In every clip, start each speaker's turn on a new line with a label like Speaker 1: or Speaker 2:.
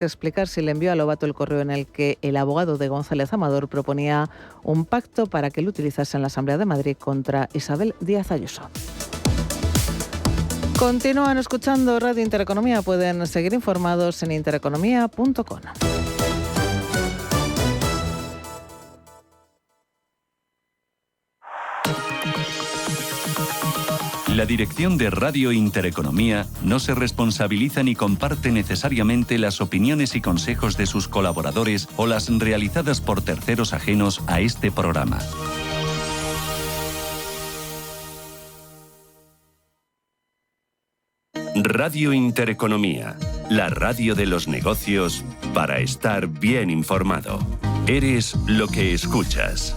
Speaker 1: explicar si le envió a Lobato el correo en el que el abogado de González Amador proponía un pacto para que lo utilizase en la Asamblea de Madrid contra Isabel Díaz Ayuso. Continúan escuchando Radio Intereconomía. Pueden seguir informados en intereconomía.com.
Speaker 2: La dirección de Radio Intereconomía no se responsabiliza ni comparte necesariamente las opiniones y consejos de sus colaboradores o las realizadas por terceros ajenos a este programa. Radio Intereconomía, la radio de los negocios para estar bien informado. Eres lo que escuchas.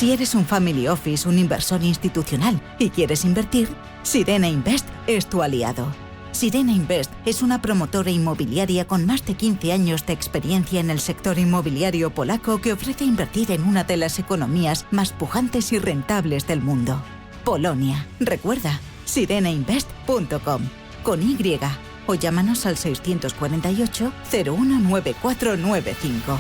Speaker 3: Si eres un family office, un inversor institucional y quieres invertir, Sirena Invest es tu aliado. Sirena Invest es una promotora inmobiliaria con más de 15 años de experiencia en el sector inmobiliario polaco que ofrece invertir en una de las economías más pujantes y rentables del mundo. Polonia. Recuerda, sirenainvest.com con Y o llámanos al 648 019495.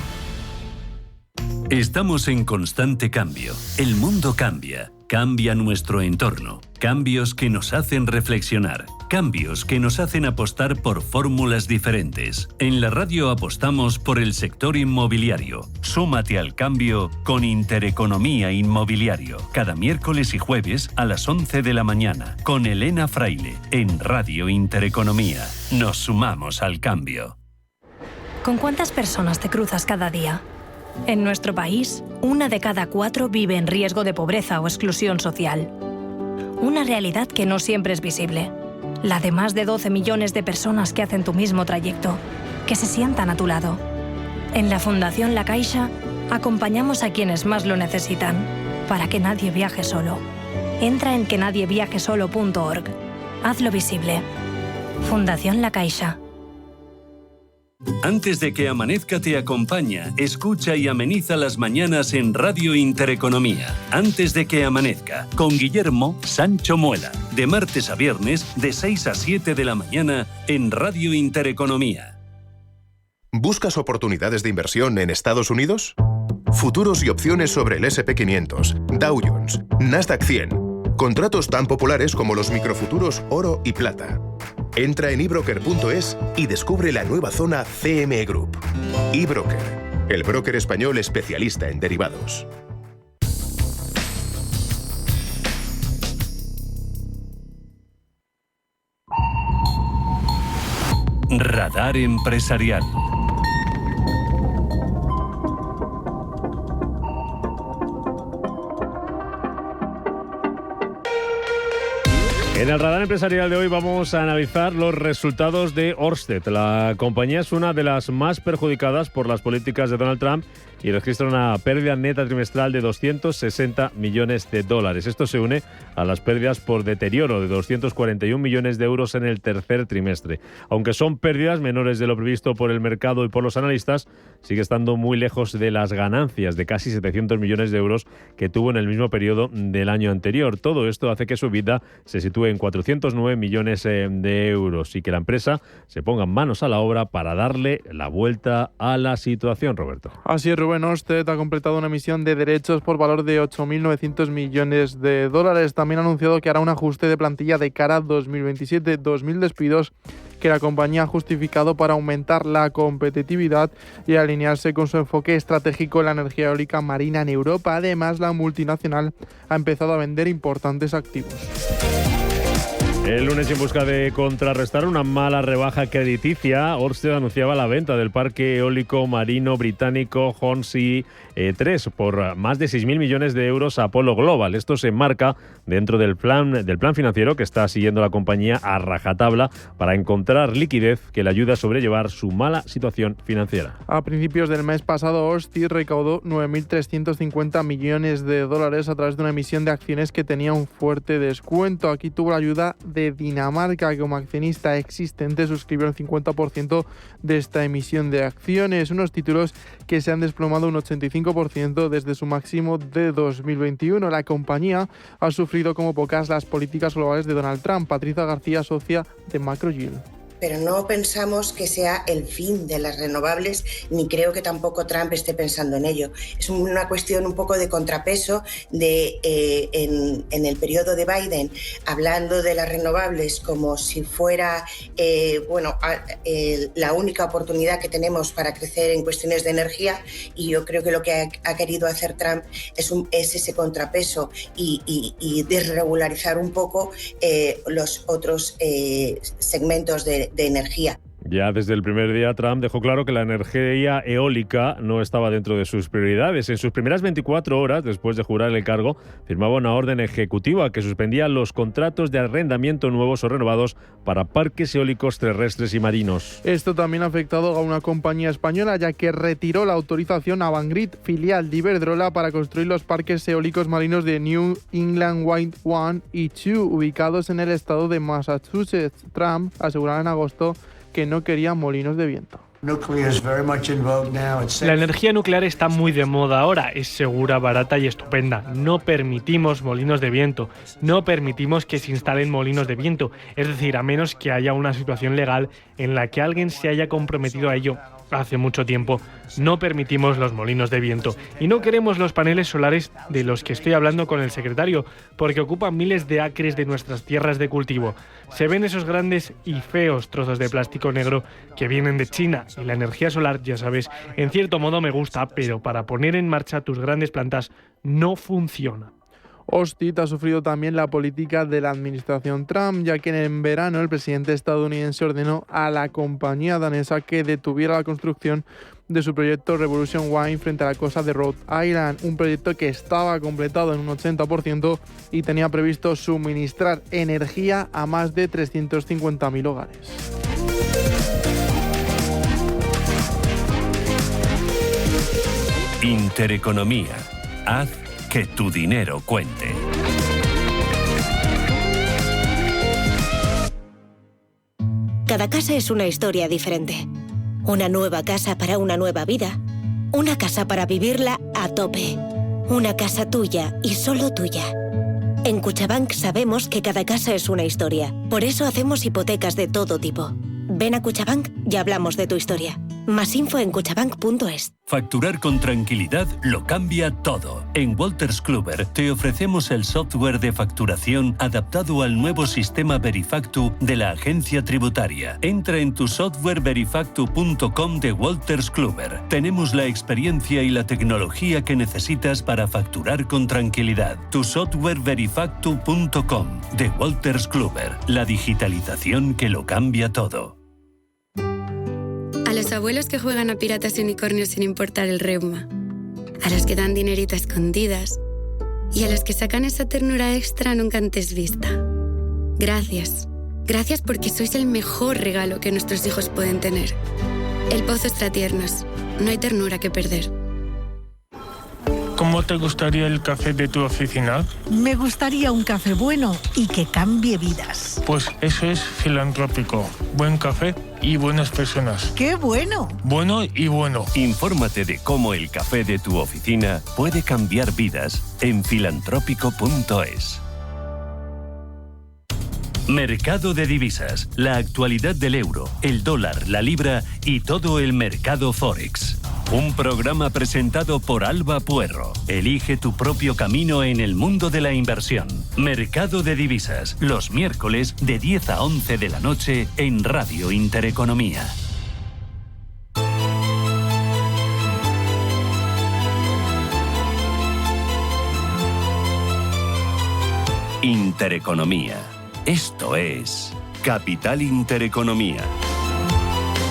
Speaker 2: Estamos en constante cambio. El mundo cambia. Cambia nuestro entorno. Cambios que nos hacen reflexionar. Cambios que nos hacen apostar por fórmulas diferentes. En la radio apostamos por el sector inmobiliario. Súmate al cambio con Intereconomía Inmobiliario. Cada miércoles y jueves a las 11 de la mañana. Con Elena Fraile. En Radio Intereconomía. Nos sumamos al cambio.
Speaker 4: ¿Con cuántas personas te cruzas cada día? En nuestro país, 1 de cada 4 vive en riesgo de pobreza o exclusión social. Una realidad que no siempre es visible. La de más de 12 millones de personas que hacen tu mismo trayecto, que se sientan a tu lado. En la Fundación La Caixa, acompañamos a quienes más lo necesitan, para que nadie viaje solo. Entra en quenadieviajesolo.org. Hazlo visible. Fundación La Caixa.
Speaker 2: Antes de que amanezca te acompaña, escucha y ameniza las mañanas en Radio Intereconomía. Antes de que amanezca, con Guillermo Sancho Muela. De martes a viernes, de 6 a 7 de la mañana, en Radio Intereconomía.
Speaker 5: ¿Buscas oportunidades de inversión en Estados Unidos? Futuros y opciones sobre el S&P 500, Dow Jones, Nasdaq 100. Contratos tan populares como los microfuturos oro y plata. Entra en ebroker.es y descubre la nueva zona CME Group. eBroker, el broker español especialista en derivados.
Speaker 2: Radar Empresarial.
Speaker 6: En el radar empresarial de hoy vamos a analizar los resultados de Ørsted. La compañía es una de las más perjudicadas por las políticas de Donald Trump y registra una pérdida neta trimestral de 260 millones de dólares. Esto se une a las pérdidas por deterioro de 241 millones de euros en el tercer trimestre. Aunque son pérdidas menores de lo previsto por el mercado y por los analistas, sigue estando muy lejos de las ganancias de casi 700 millones de euros que tuvo en el mismo periodo del año anterior. Todo esto hace que su EBITDA se sitúe en 409 millones de euros y que la empresa se ponga manos a la obra para darle la vuelta a la situación, Roberto.
Speaker 7: Así es, Rubén. Ørsted ha completado una emisión de derechos por valor de 8.900 millones de dólares. También ha anunciado que hará un ajuste de plantilla de cara a 2027, 2.000 despidos que la compañía ha justificado para aumentar la competitividad y alinearse con su enfoque estratégico en la energía eólica marina en Europa. Además, la multinacional ha empezado a vender importantes activos.
Speaker 6: El lunes, en busca de contrarrestar una mala rebaja crediticia, Ørsted anunciaba la venta del parque eólico marino británico Hornsea 3 por más de 6.000 millones de euros a Apollo Global. Esto se enmarca dentro del plan financiero que está siguiendo la compañía a rajatabla para encontrar liquidez que le ayude a sobrellevar su mala situación financiera.
Speaker 7: A principios del mes pasado, Ørsted recaudó 9.350 millones de dólares a través de una emisión de acciones que tenía un fuerte descuento. Aquí tuvo la ayuda de Dinamarca, que como accionista existente suscribió el 50% de esta emisión de acciones, unos títulos que se han desplomado un 85% desde su máximo de 2021. La compañía ha sufrido como pocas las políticas globales de Donald Trump. Patricia García, socia de Macroyield.
Speaker 8: Pero no pensamos que sea el fin de las renovables, ni creo que tampoco Trump esté pensando en ello. Es una cuestión un poco de contrapeso en el periodo de Biden, hablando de las renovables como si fuera la única oportunidad que tenemos para crecer en cuestiones de energía, y yo creo que lo que ha querido hacer Trump es ese contrapeso y desregularizar un poco los otros segmentos de energía.
Speaker 6: Ya desde el primer día Trump dejó claro que la energía eólica no estaba dentro de sus prioridades. En sus primeras 24 horas, después de jurar el cargo, firmaba una orden ejecutiva que suspendía los contratos de arrendamiento nuevos o renovados para parques eólicos terrestres y marinos.
Speaker 7: Esto también ha afectado a una compañía española, ya que retiró la autorización a Avangrid, filial de Iberdrola, para construir los parques eólicos marinos de New England Wind 1 y 2, ubicados en el estado de Massachusetts. Trump aseguraba en agosto que no quería molinos de viento.
Speaker 9: La energía nuclear está muy de moda ahora, es segura, barata y estupenda. No permitimos molinos de viento, no permitimos que se instalen molinos de viento, es decir, a menos que haya una situación legal en la que alguien se haya comprometido a ello hace mucho tiempo. No permitimos los molinos de viento y no queremos los paneles solares de los que estoy hablando con el secretario, porque ocupan miles de acres de nuestras tierras de cultivo. Se ven esos grandes y feos trozos de plástico negro que vienen de China, y la energía solar, ya sabes, en cierto modo me gusta, pero para poner en marcha tus grandes plantas no funciona.
Speaker 7: Austin ha sufrido también la política de la administración Trump, ya que en verano el presidente estadounidense ordenó a la compañía danesa que detuviera la construcción de su proyecto Revolution Wind frente a la costa de Rhode Island, un proyecto que estaba completado en un 80% y tenía previsto suministrar energía a más de 350.000 hogares.
Speaker 2: Intereconomía. Haz que tu dinero cuente.
Speaker 10: Cada casa es una historia diferente. Una nueva casa para una nueva vida. Una casa para vivirla a tope. Una casa tuya y solo tuya. En Cuchabank sabemos que cada casa es una historia. Por eso hacemos hipotecas de todo tipo. Ven a Cuchabank y hablamos de tu historia. Más info en cuchabank.es.
Speaker 2: Facturar con tranquilidad lo cambia todo. En Wolters Kluwer te ofrecemos el software de facturación adaptado al nuevo sistema Verifactu de la agencia tributaria. Entra en tu softwareverifactu.com de Wolters Kluwer. Tenemos la experiencia y la tecnología que necesitas para facturar con tranquilidad. Tu softwareverifactu.com de Wolters Kluwer. La digitalización que lo cambia todo.
Speaker 11: A los abuelos que juegan a piratas y unicornios sin importar el reuma. A los que dan dinerito a escondidas. Y a los que sacan esa ternura extra nunca antes vista. Gracias. Gracias porque sois el mejor regalo que nuestros hijos pueden tener. El Pozo Extratiernos. No hay ternura que perder.
Speaker 12: ¿Cómo te gustaría el café de tu oficina?
Speaker 13: Me gustaría un café bueno y que cambie vidas.
Speaker 12: Pues eso es filantrópico. Buen café y buenas personas.
Speaker 13: ¡Qué bueno!
Speaker 12: Bueno y bueno.
Speaker 2: Infórmate de cómo el café de tu oficina puede cambiar vidas en filantrópico.es. Mercado de divisas, la actualidad del euro, el dólar, la libra y todo el mercado Forex. Un programa presentado por Alba Puerro. Elige tu propio camino en el mundo de la inversión. Mercado de divisas, los miércoles de 10 a 11 de la noche en Radio Intereconomía. Intereconomía. Esto es Capital Intereconomía.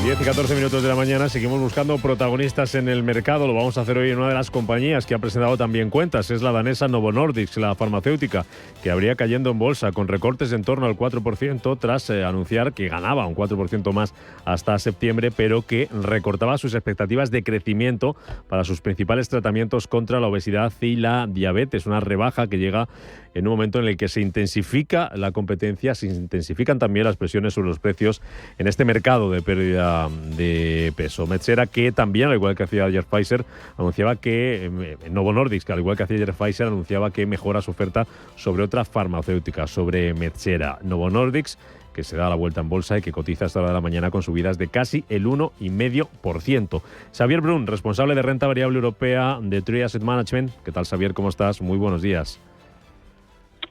Speaker 6: 10 y 14 minutos de la mañana, seguimos buscando protagonistas en el mercado. Lo vamos a hacer hoy en una de las compañías que ha presentado también cuentas. Es la danesa Novo Nordisk, la farmacéutica, que habría cayendo en bolsa con recortes en torno al 4% tras anunciar que ganaba un 4% más hasta septiembre, pero que recortaba sus expectativas de crecimiento para sus principales tratamientos contra la obesidad y la diabetes. Una rebaja que llega en un momento en el que se intensifica la competencia, se intensifican también las presiones sobre los precios en este mercado de pérdida de peso. Metsera, que también, al igual que hacía ayer Pfizer, anunciaba que Novo Nordisk, al igual que hacía ayer Pfizer, anunciaba que mejora su oferta sobre otra farmacéutica, sobre Metsera. Novo Nordisk, que se da la vuelta en bolsa y que cotiza hasta la hora de la mañana con subidas de casi el 1,5%. Xavier Brun, responsable de renta variable europea de Tree Asset Management. ¿Qué tal, Xavier? ¿Cómo estás? Muy buenos días.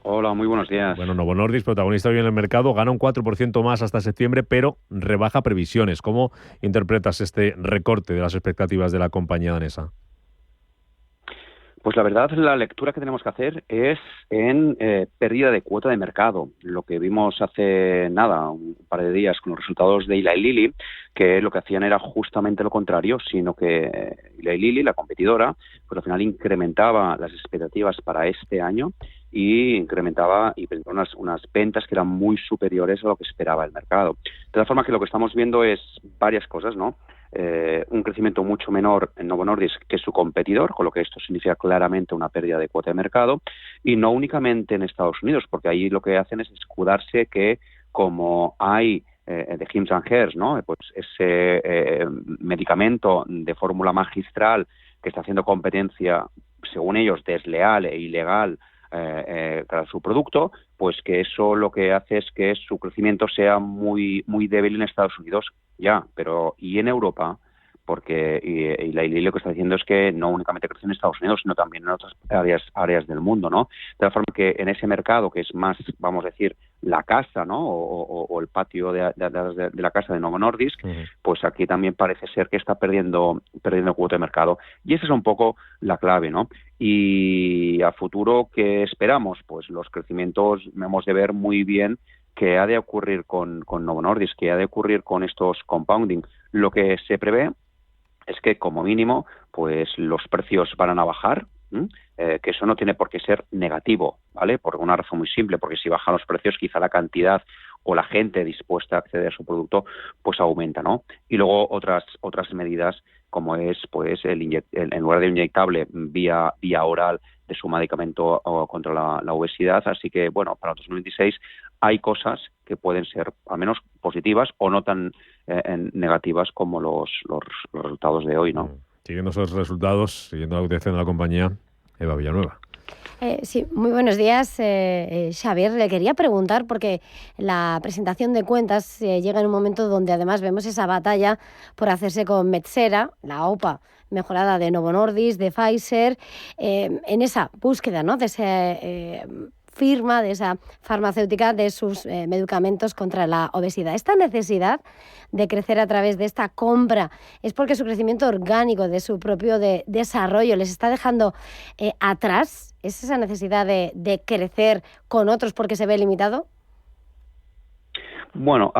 Speaker 14: Hola, muy buenos días.
Speaker 6: Bueno, Novo Nordisk, protagonista hoy en el mercado, gana un 4% más hasta septiembre, pero rebaja previsiones. ¿Cómo interpretas este recorte de las expectativas de la compañía danesa?
Speaker 14: Pues la verdad, la lectura que tenemos que hacer es en pérdida de cuota de mercado. Lo que vimos hace un par de días con los resultados de Eli Lilly, que lo que hacían era justamente lo contrario, sino que Eli Lilly, la competidora, pues al final incrementaba las expectativas para este año y incrementaba y unas ventas que eran muy superiores a lo que esperaba el mercado. De tal forma que lo que estamos viendo es varias cosas, ¿no? Un crecimiento mucho menor en Novo Nordisk que su competidor, con lo que esto significa claramente una pérdida de cuota de mercado, y no únicamente en Estados Unidos, porque ahí lo que hacen es escudarse que como hay de Hims & Hers, ¿no? Pues ese medicamento de fórmula magistral que está haciendo competencia, según ellos, desleal e ilegal para su producto, pues que eso lo que hace es que su crecimiento sea muy muy débil en Estados Unidos, ya, pero y en Europa, porque y la Lilly lo que está diciendo es que no únicamente crece en Estados Unidos, sino también en otras áreas del mundo, ¿no? De tal forma que en ese mercado, que es más, vamos a decir, la casa, ¿no? O el patio de la casa de Novo Nordisk, pues aquí también parece ser que está perdiendo cuota de mercado. Y esa es un poco la clave, ¿no? Y a futuro, ¿qué esperamos? Pues los crecimientos hemos de ver muy bien qué ha de ocurrir con Novo Nordisk, qué ha de ocurrir con estos compounding. Lo que se prevé es que, como mínimo, pues los precios van a bajar, que eso no tiene por qué ser negativo, ¿vale? Por una razón muy simple, porque si bajan los precios, quizá la cantidad o la gente dispuesta a acceder a su producto, pues aumenta, ¿no? Y luego otras medidas, como es, pues, en lugar de inyectable, vía oral de su medicamento contra la obesidad. Así que, bueno, para 2026 hay cosas que pueden ser al menos positivas o no tan negativas como los resultados de hoy, ¿no?
Speaker 6: Siguiendo esos resultados, siguiendo la dirección de la compañía, Eva Villanueva.
Speaker 15: Sí, muy buenos días, Xavier. Le quería preguntar, porque la presentación de cuentas llega en un momento donde además vemos esa batalla por hacerse con Metsera, la OPA mejorada de Novo Nordisk, de Pfizer, en esa búsqueda, ¿no?, de ese firma, de esa farmacéutica, de sus medicamentos contra la obesidad. Esta necesidad de crecer a través de esta compra es porque su crecimiento orgánico de su propio desarrollo les está dejando atrás. ¿Es esa necesidad de crecer con otros porque se ve limitado?
Speaker 14: Bueno,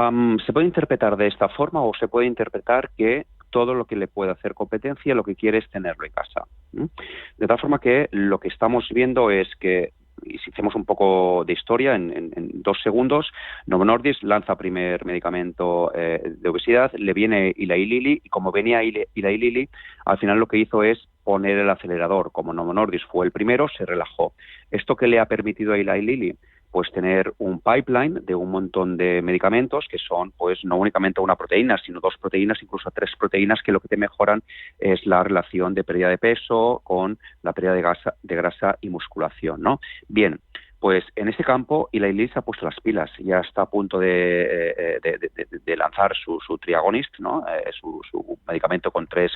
Speaker 14: se puede interpretar de esta forma o se puede interpretar que todo lo que le puede hacer competencia lo que quiere es tenerlo en casa. De tal forma que lo que estamos viendo es que, y si hacemos un poco de historia, en 2 segundos, Novo Nordisk lanza primer medicamento de obesidad, le viene Eli Lilly, y como venía Eli Lilly, al final lo que hizo es poner el acelerador. Como Novo Nordisk fue el primero, se relajó. ¿Esto qué le ha permitido a Eli Lilly? Pues tener un pipeline de un montón de medicamentos que son, pues, no únicamente una proteína, sino 2 proteínas, incluso 3 proteínas, que lo que te mejoran es la relación de pérdida de peso con la pérdida de grasa y musculación, ¿no? Bien, pues en ese campo Eli Lilly se ha puesto las pilas, ya está a punto de lanzar su triagonist, ¿no? Su medicamento con 3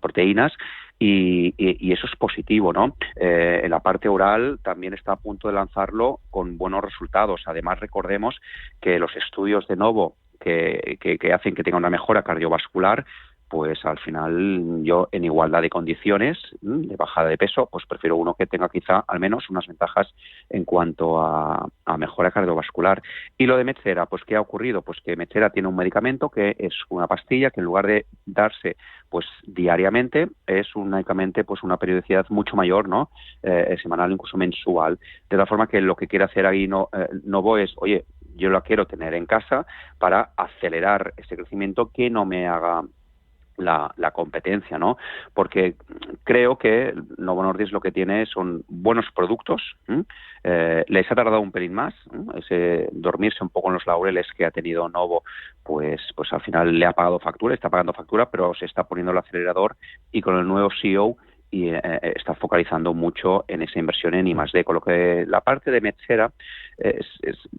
Speaker 14: proteínas. Y eso es positivo, ¿no? En la parte oral también está a punto de lanzarlo con buenos resultados. Además, recordemos que los estudios de Novo que hacen que tenga una mejora cardiovascular pues al final yo en igualdad de condiciones de bajada de peso, pues prefiero uno que tenga quizá al menos unas ventajas en cuanto a mejora cardiovascular. Y lo de Metsera, pues ¿qué ha ocurrido? Pues que Metsera tiene un medicamento que es una pastilla que en lugar de darse pues diariamente es únicamente pues una periodicidad mucho mayor, ¿no? Semanal, incluso mensual. De tal forma que lo que quiere hacer ahí Novo es, oye, yo la quiero tener en casa para acelerar ese crecimiento que no me haga la competencia, ¿no? Porque creo que Novo Nordisk lo que tiene son buenos productos. Les ha tardado un pelín más, ese dormirse un poco en los laureles que ha tenido Novo, pues al final le ha pagado factura, está pagando factura, pero se está poniendo el acelerador y con el nuevo CEO y está focalizando mucho en esa inversión en I+D, con lo que la parte de Metsera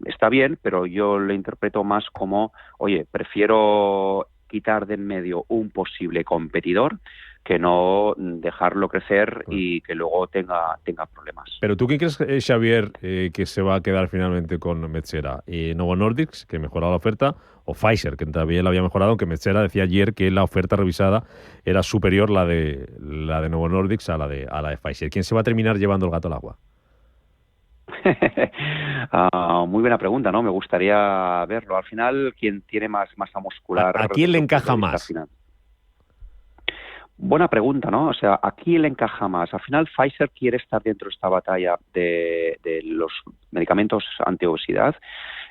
Speaker 14: está bien, pero yo lo interpreto más como, oye, prefiero quitar de en medio un posible competidor que no dejarlo crecer y que luego tenga problemas.
Speaker 6: Pero ¿tú qué crees, Xavier, que se va a quedar finalmente con Metsera? ¿Novo Nordisk, que ha mejorado la oferta, o Pfizer, que también la había mejorado, aunque Metsera decía ayer que la oferta revisada era superior la de Novo Nordisk a la de Pfizer? ¿Quién se va a terminar llevando el gato al agua?
Speaker 14: Muy buena pregunta, ¿no? Me gustaría verlo. Al final, ¿quién tiene más masa muscular?
Speaker 6: ¿A quién le encaja más?
Speaker 14: Buena pregunta, ¿no? O sea, ¿a quién le encaja más? Al final, Pfizer quiere estar dentro de esta batalla de los medicamentos antiobesidad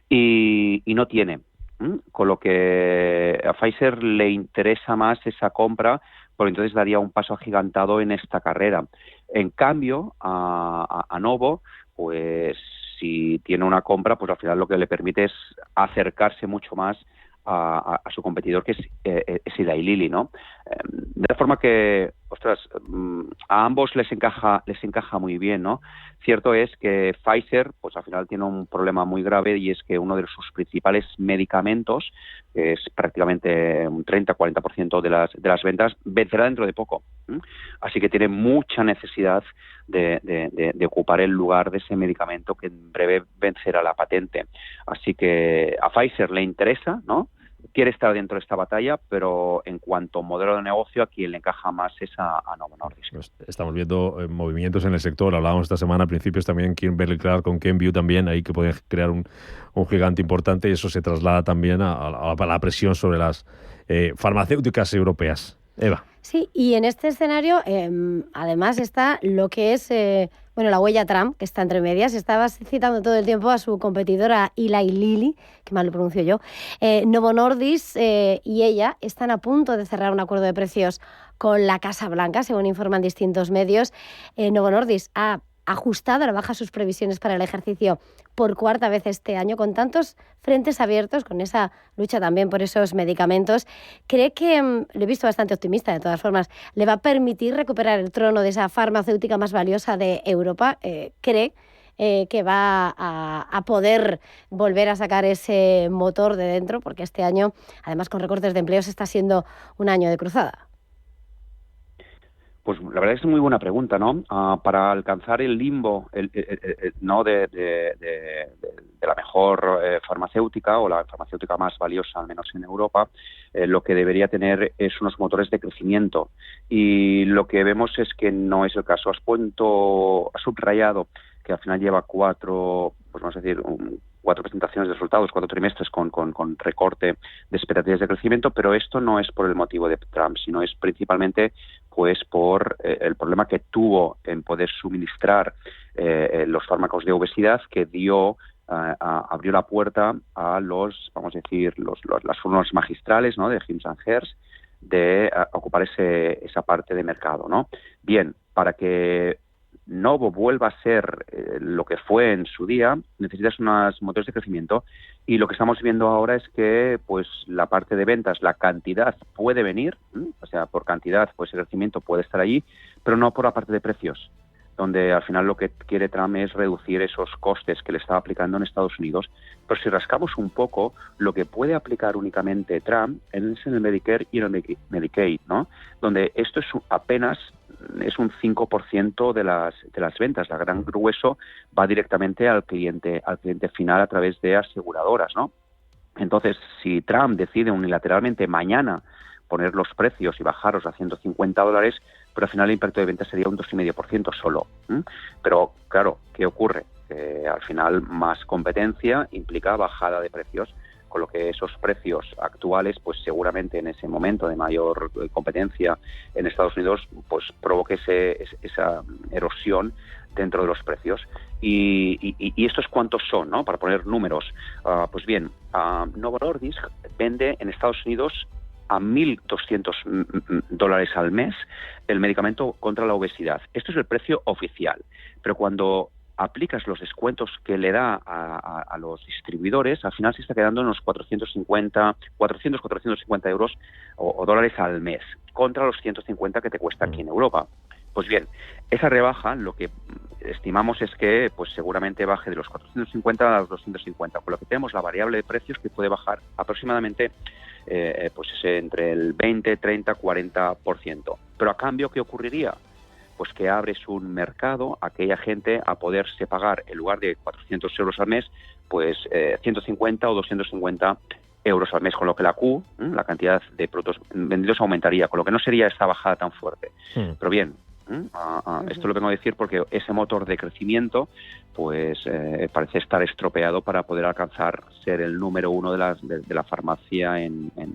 Speaker 14: y no tiene. Con lo que a Pfizer le interesa más esa compra, porque entonces daría un paso agigantado en esta carrera. En cambio, a Novo, pues si tiene una compra, pues al final lo que le permite es acercarse mucho más a su competidor, que es Eli Lilly, ¿no? De la forma que, ostras, a ambos les encaja muy bien, ¿no? Cierto es que Pfizer, pues al final tiene un problema muy grave, y es que uno de sus principales medicamentos, que es prácticamente un 30-40% de las ventas, vencerá dentro de poco. Así que tiene mucha necesidad de ocupar el lugar de ese medicamento que en breve vencerá la patente. Así que a Pfizer le interesa, ¿no? Quiere estar dentro de esta batalla, pero en cuanto a modelo de negocio, a quien le encaja más es a Novo Nordisk.
Speaker 6: Estamos viendo movimientos en el sector. Hablábamos esta semana a principios también Kimberly-Clark con Kenvue también, ahí que pueden crear un gigante importante, y eso se traslada también a la presión sobre las farmacéuticas europeas. Eva.
Speaker 15: Sí, y en este escenario además está lo que es la huella Trump, que está entre medias. Estaba citando todo el tiempo a su competidora Eli Lilly, que mal lo pronuncio yo. Novo Nordisk y ella están a punto de cerrar un acuerdo de precios con la Casa Blanca, según informan distintos medios. Novo Nordisk ha ajustado a la baja sus previsiones para el ejercicio por cuarta vez este año, con tantos frentes abiertos, con esa lucha también por esos medicamentos. Cree que, lo he visto bastante optimista de todas formas, le va a permitir recuperar el trono de esa farmacéutica más valiosa de Europa. Cree que va a poder volver a sacar ese motor de dentro, porque este año, además con recortes de empleos, está siendo un año de cruzada.
Speaker 14: Pues la verdad es muy buena pregunta, ¿no? Para alcanzar el limbo ¿no? de la mejor farmacéutica, o la farmacéutica más valiosa, al menos en Europa, lo que debería tener es unos motores de crecimiento. Y lo que vemos es que no es el caso. Has subrayado que al final lleva cuatro presentaciones de resultados, 4 trimestres con recorte de expectativas de crecimiento, pero esto no es por el motivo de Trump, sino es principalmente pues por el problema que tuvo en poder suministrar los fármacos de obesidad, que abrió la puerta a las fórmulas magistrales, ¿no?, de Hims & Hers, de ocupar esa parte de mercado, ¿no? Bien, para que Novo vuelva a ser lo que fue en su día, necesitas unos motores de crecimiento, y lo que estamos viendo ahora es que pues la parte de ventas, la cantidad puede venir, o sea, por cantidad pues el crecimiento puede estar allí, pero no por la parte de precios, donde al final lo que quiere Trump es reducir esos costes que le está aplicando en Estados Unidos. Pero si rascamos un poco, lo que puede aplicar únicamente Trump es en el Medicare y en el Medicaid, ¿no?, donde esto es apenas un 5% de las ventas. La gran grueso va directamente al cliente final a través de aseguradoras, ¿no? Entonces, si Trump decide unilateralmente mañana poner los precios y bajarlos a $150, pero al final el impacto de ventas sería un 2,5% solo. Pero claro, ¿qué ocurre? Que al final más competencia implica bajada de precios, con lo que esos precios actuales, pues seguramente en ese momento de mayor competencia en Estados Unidos, pues provoque esa erosión dentro de los precios. Y estos cuántos son, ¿no? Para poner números. Pues bien, Novo Nordisk vende en Estados Unidos a $1.200 al mes el medicamento contra la obesidad. Esto es el precio oficial. Pero cuando aplicas los descuentos que le da a los distribuidores, al final se está quedando en los 450 euros o dólares al mes, contra los 150 que te cuesta aquí en Europa. Pues bien, esa rebaja, lo que estimamos es que pues seguramente baje de los 450 a los 250, con lo que tenemos la variable de precios que puede bajar aproximadamente entre el 20, 30, 40%. Pero a cambio, ¿qué ocurriría? Pues que abres un mercado a aquella gente a poderse pagar, en lugar de 400 euros al mes, pues 150 o 250 euros al mes, con lo que la Q, la cantidad de productos vendidos, aumentaría, con lo que no sería esta bajada tan fuerte. Pero bien, esto lo vengo a decir porque ese motor de crecimiento pues parece estar estropeado para poder alcanzar ser el número uno de la farmacia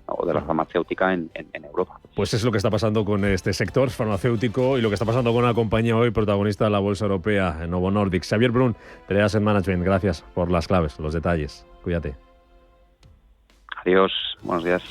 Speaker 14: o de la farmacéutica en Europa.
Speaker 6: Pues es lo que está pasando con este sector farmacéutico y lo que está pasando con la compañía hoy protagonista de la bolsa europea, Novo Nordisk. Xavier Brun, de Asset Management, gracias por las claves, los detalles. Cuídate.
Speaker 14: Adiós, buenos días.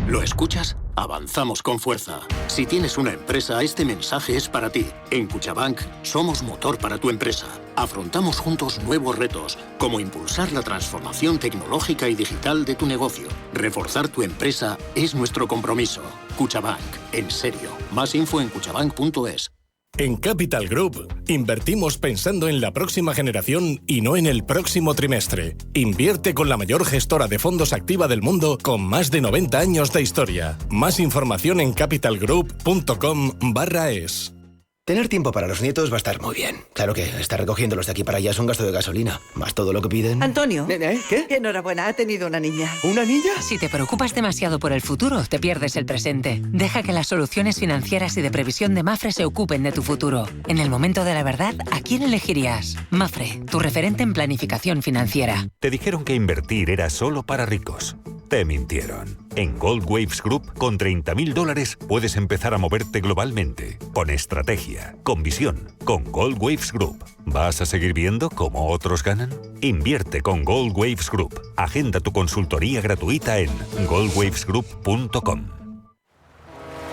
Speaker 16: ¿Lo escuchas? Avanzamos con fuerza. Si tienes una empresa, este mensaje es para ti. En Cuchabank somos motor para tu empresa. Afrontamos juntos nuevos retos, como impulsar la transformación tecnológica y digital de tu negocio. Reforzar tu empresa es nuestro compromiso. Cuchabank, en serio. Más info en cuchabank.es.
Speaker 17: En Capital Group, invertimos pensando en la próxima generación y no en el próximo trimestre. Invierte con la mayor gestora de fondos activa del mundo con más de 90 años de historia. Más información en capitalgroup.com/es.
Speaker 18: Tener tiempo para los nietos va a estar muy bien. Claro que estar recogiéndolos de aquí para allá es un gasto de gasolina, más todo lo que piden.
Speaker 19: Antonio,
Speaker 18: ¿Qué?
Speaker 19: enhorabuena, ha tenido una niña.
Speaker 18: ¿Una niña?
Speaker 20: Si te preocupas demasiado por el futuro, te pierdes el presente. Deja que las soluciones financieras y de previsión de Mafre se ocupen de tu futuro. En el momento de la verdad, ¿a quién elegirías? Mafre, tu referente en planificación financiera.
Speaker 21: Te dijeron que invertir era solo para ricos. Te mintieron. En Gold Waves Group, con $30.000 puedes empezar a moverte globalmente, con estrategia, con visión, con Gold Waves Group. ¿Vas a seguir viendo cómo otros ganan? Invierte con Gold Waves Group. Agenda tu consultoría gratuita en goldwavesgroup.com.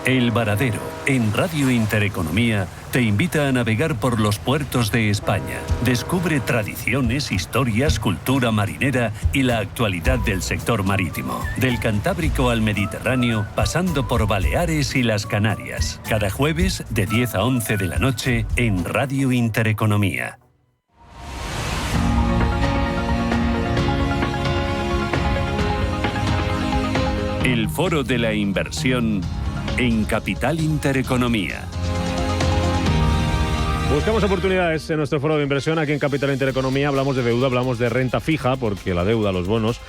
Speaker 2: El Varadero, en Radio Intereconomía, te invita a navegar por los puertos de España. Descubre tradiciones, historias, cultura marinera y la actualidad del sector marítimo. Del Cantábrico al Mediterráneo, pasando por Baleares y las Canarias. Cada jueves, de 10 a 11 de la noche, en Radio Intereconomía. El Foro de la Inversión en Capital Intereconomía.
Speaker 6: Buscamos oportunidades en nuestro foro de inversión aquí en Capital Intereconomía. Hablamos de deuda, hablamos de renta fija, porque la deuda, los bonos,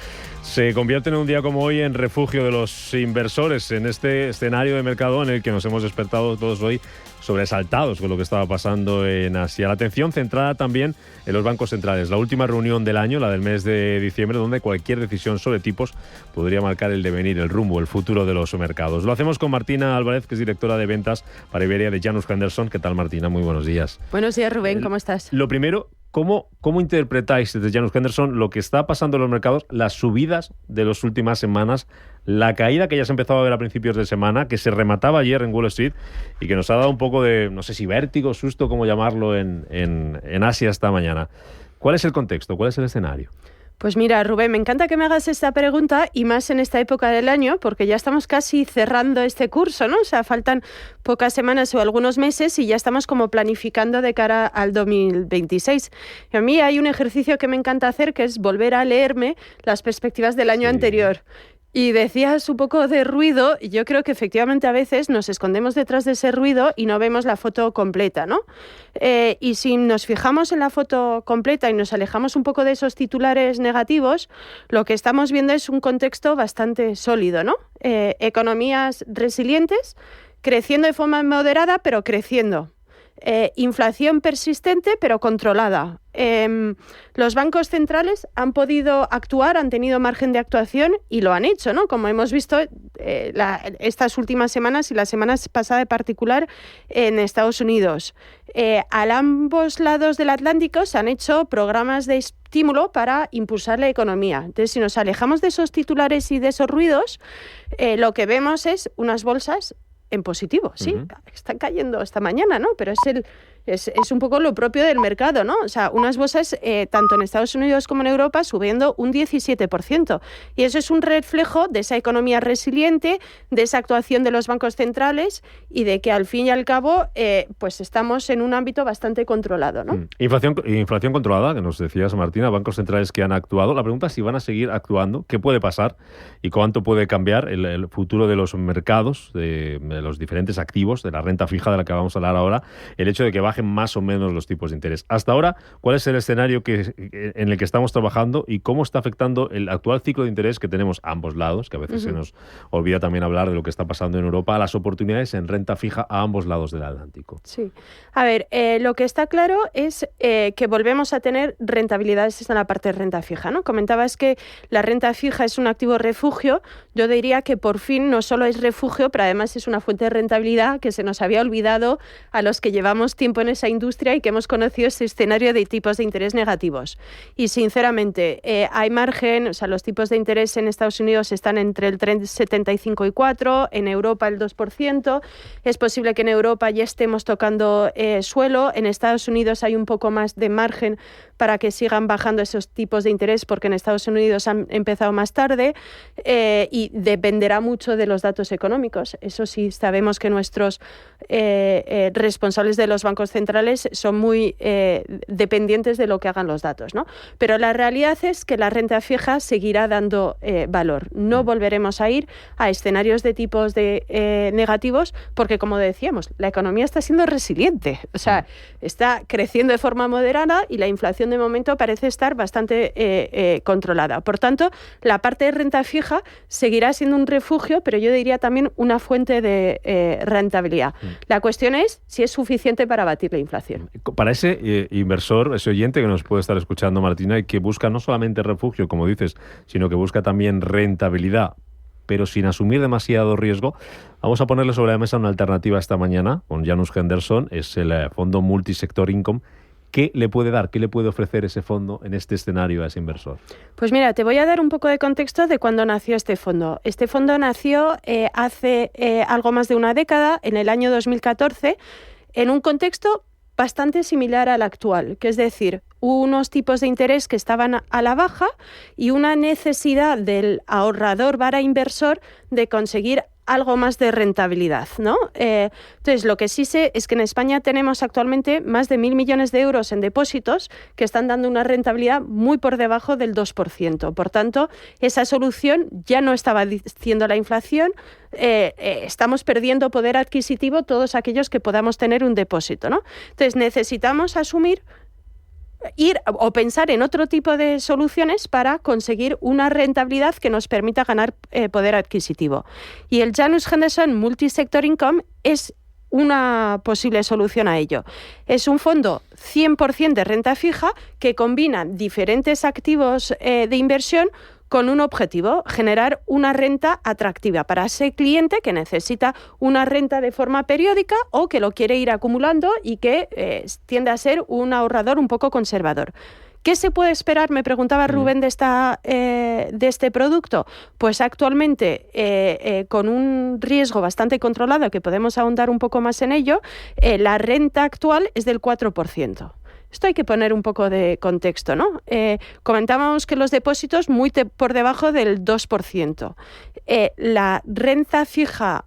Speaker 6: se convierten en un día como hoy en refugio de los inversores en este escenario de mercado en el que nos hemos despertado todos hoy sobresaltados con lo que estaba pasando en Asia. La atención centrada también en los bancos centrales. La última reunión del año, la del mes de diciembre, donde cualquier decisión sobre tipos podría marcar el devenir, el rumbo, el futuro de los mercados. Lo hacemos con Martina Álvarez, que es directora de ventas para Iberia de Janus Henderson. ¿Qué tal, Martina? Muy buenos días.
Speaker 22: Buenos días, Rubén. ¿Cómo estás?
Speaker 6: Lo primero, ¿cómo interpretáis desde Janus Henderson lo que está pasando en los mercados, las subidas de las últimas semanas, la caída que ya se ha empezado a ver a principios de semana, que se remataba ayer en Wall Street y que nos ha dado un poco de, no sé si vértigo, susto, cómo llamarlo, en Asia esta mañana? ¿Cuál es el contexto? ¿Cuál es el escenario?
Speaker 22: Pues mira, Rubén, me encanta que me hagas esta pregunta y más en esta época del año, porque ya estamos casi cerrando este curso, ¿no? O sea, faltan pocas semanas o algunos meses y ya estamos como planificando de cara al 2026. Y a mí hay un ejercicio que me encanta hacer, que es volver a leerme las perspectivas del año anterior. Y decías un poco de ruido, y yo creo que efectivamente a veces nos escondemos detrás de ese ruido y no vemos la foto completa, ¿no? Y si nos fijamos en la foto completa y nos alejamos un poco de esos titulares negativos, lo que estamos viendo es un contexto bastante sólido, ¿no? Economías resilientes, creciendo de forma moderada, pero creciendo. Inflación persistente pero controlada. Los bancos centrales han podido actuar, han tenido margen de actuación y lo han hecho, ¿no? Como hemos visto estas últimas semanas y la semana pasada en particular en Estados Unidos. A ambos lados del Atlántico se han hecho programas de estímulo para impulsar la economía. Entonces, si nos alejamos de esos titulares y de esos ruidos, lo que vemos es unas bolsas en positivo, sí, están cayendo esta mañana, ¿no? Pero es un poco lo propio del mercado, ¿no? O sea, unas bolsas, tanto en Estados Unidos como en Europa, subiendo un 17%. Y eso es un reflejo de esa economía resiliente, de esa actuación de los bancos centrales y de que al fin y al cabo, pues estamos en un ámbito bastante controlado, ¿no?
Speaker 6: Inflación controlada, que nos decías, Martina, bancos centrales que han actuado. La pregunta es si van a seguir actuando, qué puede pasar y cuánto puede cambiar el futuro de los mercados, de los diferentes activos, de la renta fija de la que vamos a hablar ahora, el hecho de que bajen más o menos los tipos de interés. Hasta ahora, ¿cuál es el escenario en el que estamos trabajando y cómo está afectando el actual ciclo de interés que tenemos a ambos lados, que a veces se nos olvida también hablar de lo que está pasando en Europa, a las oportunidades en renta fija a ambos lados del Atlántico?
Speaker 22: Sí. A ver, lo que está claro es que volvemos a tener rentabilidades en la parte de renta fija, ¿no? Comentabas que la renta fija es un activo refugio. Yo diría que por fin no solo es refugio, pero además es una fuente de rentabilidad que se nos había olvidado a los que llevamos tiempo en esa industria y que hemos conocido ese escenario de tipos de interés negativos. Y sinceramente, hay margen, o sea, los tipos de interés en Estados Unidos están entre el 3,75 y 4, en Europa el 2%. Es posible que en Europa ya estemos tocando suelo. En Estados Unidos hay un poco más de margen para que sigan bajando esos tipos de interés, porque en Estados Unidos han empezado más tarde y dependerá mucho de los datos económicos. Eso sí, sabemos que nuestros responsables de los bancos centrales son muy dependientes de lo que hagan los datos, ¿no? Pero la realidad es que la renta fija seguirá dando valor. No volveremos a ir a escenarios de tipos de negativos porque, como decíamos, la economía está siendo resiliente. O sea, está creciendo de forma moderada y la inflación de momento parece estar bastante controlada. Por tanto, la parte de renta fija seguirá siendo un refugio, pero yo diría también una fuente de rentabilidad. La cuestión es si es suficiente para batir la inflación.
Speaker 6: Para ese inversor, ese oyente que nos puede estar escuchando, Martina, y que busca no solamente refugio, como dices, sino que busca también rentabilidad, pero sin asumir demasiado riesgo, vamos a ponerle sobre la mesa una alternativa esta mañana con Janus Henderson, es el fondo Multisector Income. ¿Qué le puede dar, qué le puede ofrecer ese fondo en este escenario a ese inversor?
Speaker 22: Pues mira, te voy a dar un poco de contexto de cuándo nació este fondo. Este fondo nació hace algo más de una década, en el año 2014, en un contexto bastante similar al actual, que es decir, unos tipos de interés que estaban a la baja y una necesidad del ahorrador / inversor de conseguir algo más de rentabilidad, ¿no? Entonces, lo que sí sé es que en España tenemos actualmente más de 1.000 millones de euros en depósitos que están dando una rentabilidad muy por debajo del 2%. Por tanto, esa solución ya no estaba diciendo la inflación. Estamos perdiendo poder adquisitivo todos aquellos que podamos tener un depósito, ¿no? Entonces, necesitamos ir o pensar en otro tipo de soluciones para conseguir una rentabilidad que nos permita ganar poder adquisitivo. Y el Janus Henderson Multisector Income es una posible solución a ello. Es un fondo 100% de renta fija que combina diferentes activos de inversión con un objetivo, generar una renta atractiva para ese cliente que necesita una renta de forma periódica o que lo quiere ir acumulando y que tiende a ser un ahorrador un poco conservador. ¿Qué se puede esperar? Me preguntaba Rubén de este producto. Pues actualmente, con un riesgo bastante controlado, que podemos ahondar un poco más en ello, la renta actual es del 4%. Esto hay que poner un poco de contexto, ¿no? Comentábamos que los depósitos muy por debajo del 2%. La renta fija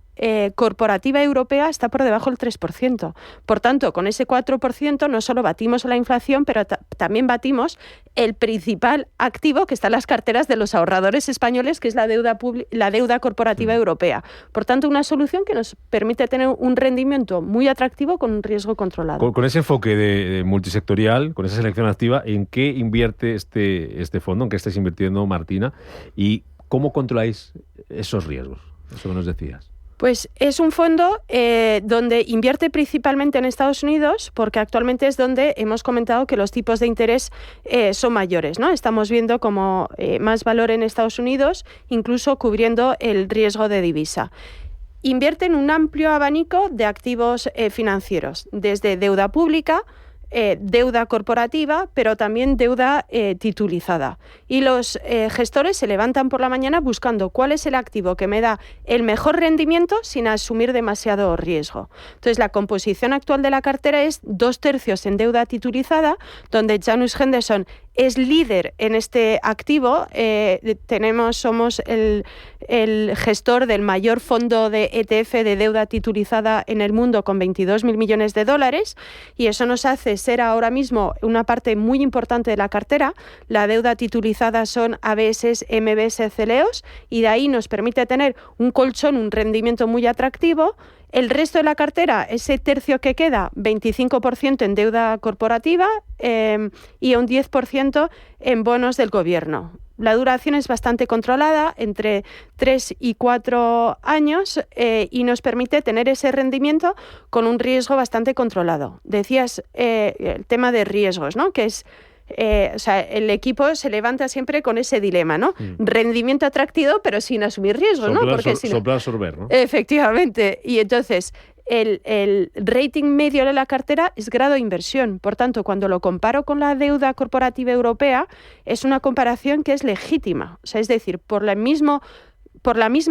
Speaker 22: corporativa europea está por debajo del 3%. Por tanto, con ese 4% no solo batimos la inflación, pero también batimos el principal activo que está en las carteras de los ahorradores españoles, que es la deuda corporativa europea. Por tanto, una solución que nos permite tener un rendimiento muy atractivo con un riesgo controlado.
Speaker 6: Con ese enfoque de multisectorial, con esa selección activa, ¿en qué invierte este fondo? ¿En qué estáis invirtiendo, Martina? ¿Y cómo controláis esos riesgos? Eso que nos decías.
Speaker 22: Pues es un fondo donde invierte principalmente en Estados Unidos, porque actualmente es donde hemos comentado que los tipos de interés son mayores, ¿no? Estamos viendo como más valor en Estados Unidos, incluso cubriendo el riesgo de divisa. Invierte en un amplio abanico de activos financieros, desde deuda pública, deuda corporativa, pero también deuda titulizada. Y los gestores se levantan por la mañana buscando cuál es el activo que me da el mejor rendimiento sin asumir demasiado riesgo. Entonces, la composición actual de la cartera es 2/3 en deuda titulizada, donde Janus Henderson es líder en este activo. Somos el gestor del mayor fondo de ETF de deuda titulizada en el mundo, con 22.000 millones de dólares, y eso nos hace ser ahora mismo una parte muy importante de la cartera. La deuda titulizada son ABS, MBS, CLOs, y de ahí nos permite tener un colchón, un rendimiento muy atractivo. El resto de la cartera, ese tercio que queda, 25% en deuda corporativa y un 10% en bonos del gobierno. La duración es bastante controlada, entre 3 y 4 años, y nos permite tener ese rendimiento con un riesgo bastante controlado. Decías el tema de riesgos, ¿no? Que es... el equipo se levanta siempre con ese dilema, ¿no? Rendimiento atractivo, pero sin asumir riesgos, ¿no? Porque
Speaker 6: soplar, absorber, ¿no?
Speaker 22: Efectivamente. Y entonces, el rating medio de la cartera es grado de inversión. Por tanto, cuando lo comparo con la deuda corporativa europea, es una comparación que es legítima. O sea, es decir, por la misma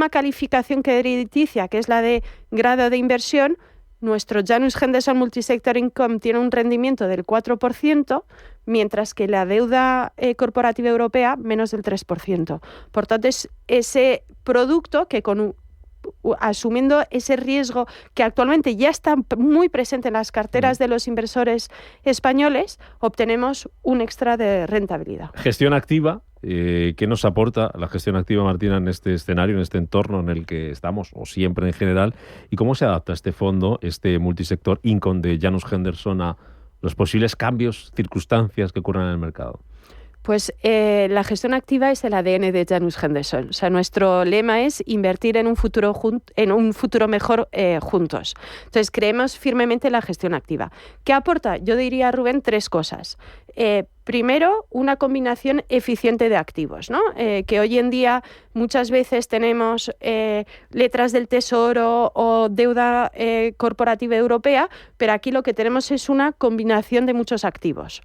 Speaker 22: calificación crediticia, que es la de grado de inversión, nuestro Janus Henderson Multisector Income tiene un rendimiento del 4%, mientras que la deuda corporativa europea menos del 3%. Por tanto, es ese producto que asumiendo ese riesgo que actualmente ya está muy presente en las carteras de los inversores españoles, obtenemos un extra de rentabilidad.
Speaker 6: Gestión activa. ¿Qué nos aporta la gestión activa, Martina, en este escenario, en este entorno en el que estamos, o siempre en general? ¿Y cómo se adapta este fondo, este multisector Income de Janus Henderson, a los posibles cambios, circunstancias que ocurran en el mercado?
Speaker 22: Pues la gestión activa es el ADN de Janus Henderson. O sea, nuestro lema es invertir en un futuro mejor juntos. Entonces, creemos firmemente en la gestión activa. ¿Qué aporta? Yo diría, Rubén, 3 cosas. Primero, una combinación eficiente de activos, ¿no? Que hoy en día muchas veces tenemos letras del Tesoro o deuda corporativa europea, pero aquí lo que tenemos es una combinación de muchos activos.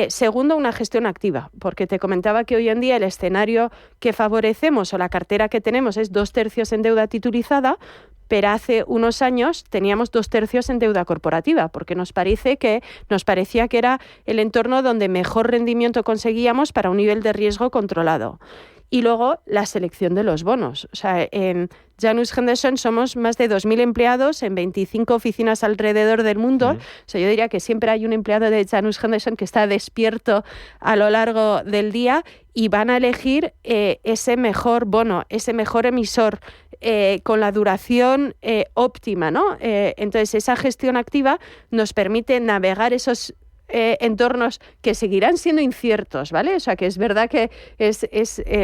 Speaker 22: Segundo, una gestión activa, porque te comentaba que hoy en día el escenario que favorecemos o la cartera que tenemos es 2/3 en deuda titulizada, pero hace unos años teníamos 2/3 en deuda corporativa, porque nos parecía que era el entorno donde mejor rendimiento conseguíamos para un nivel de riesgo controlado. Y luego la selección de los bonos. O sea, en Janus Henderson somos más de 2.000 empleados en 25 oficinas alrededor del mundo. O sea, yo diría que siempre hay un empleado de Janus Henderson que está despierto a lo largo del día y van a elegir ese mejor bono, ese mejor emisor, con la duración óptima, ¿no? Entonces, esa gestión activa nos permite navegar esos entornos que seguirán siendo inciertos, ¿vale? O sea, que es verdad que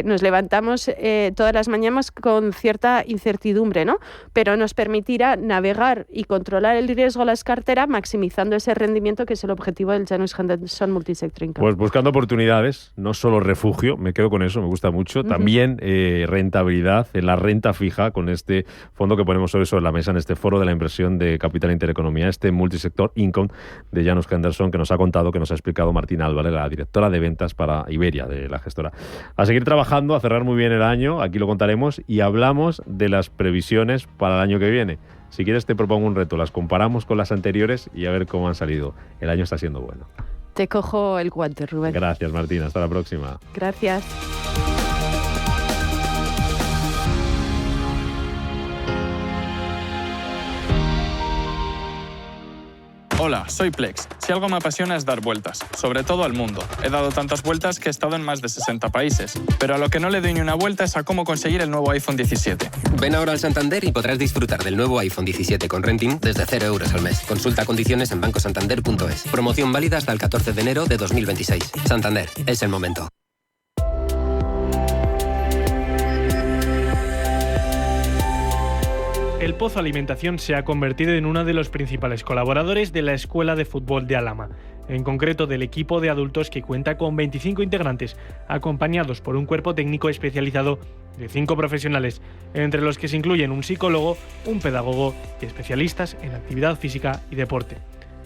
Speaker 22: nos levantamos todas las mañanas con cierta incertidumbre, ¿no? Pero nos permitirá navegar y controlar el riesgo de las carteras, maximizando ese rendimiento que es el objetivo del Janus Henderson Multisector Income.
Speaker 6: Pues buscando oportunidades, no solo refugio, me quedo con eso, me gusta mucho, también rentabilidad en la renta fija con este fondo que ponemos sobre la mesa en este foro de la inversión de Capital Intereconomía, este Multisector Income de Janus Henderson, que nos ha contado, que nos ha explicado Martina Álvarez, la directora de ventas para Iberia, de la gestora. A seguir trabajando, a cerrar muy bien el año, aquí lo contaremos, y hablamos de las previsiones para el año que viene. Si quieres te propongo un reto, las comparamos con las anteriores y a ver cómo han salido. El año está siendo bueno.
Speaker 22: Te cojo el guante, Rubén.
Speaker 6: Gracias, Martina, hasta la próxima.
Speaker 22: Gracias.
Speaker 1: Hola, soy Plex. Si algo me apasiona es dar vueltas, sobre todo al mundo. He dado tantas vueltas que he estado en más de 60 países. Pero a lo que no le doy ni una vuelta es a cómo conseguir el nuevo iPhone 17.
Speaker 19: Ven ahora al Santander y podrás disfrutar del nuevo iPhone 17 con renting desde 0 euros al mes. Consulta condiciones en bancosantander.es. Promoción válida hasta el 14 de enero de 2026. Santander, es el momento.
Speaker 9: El Pozo Alimentación se ha convertido en uno de los principales colaboradores de la Escuela de Fútbol de Alhama, en concreto del equipo de adultos que cuenta con 25 integrantes, acompañados por un cuerpo técnico especializado de 5 profesionales, entre los que se incluyen un psicólogo, un pedagogo y especialistas en actividad física y deporte.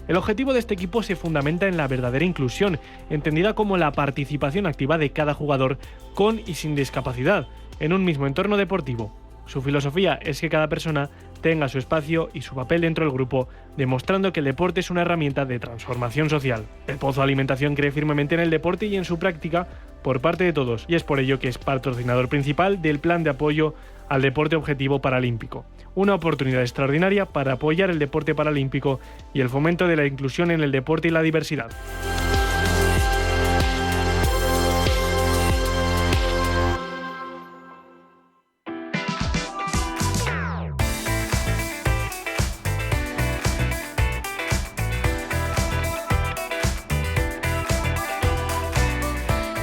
Speaker 9: El objetivo de este equipo se fundamenta en la verdadera inclusión, entendida como la participación activa de cada jugador con y sin discapacidad, en un mismo entorno deportivo. Su filosofía es que cada persona tenga su espacio y su papel dentro del grupo, demostrando que el deporte es una herramienta de transformación social. El Pozo Alimentación cree firmemente en el deporte y en su práctica por parte de todos, y es por ello que es patrocinador principal del Plan de Apoyo al Deporte Objetivo Paralímpico, una oportunidad extraordinaria para apoyar el deporte paralímpico y el fomento de la inclusión en el deporte y la diversidad.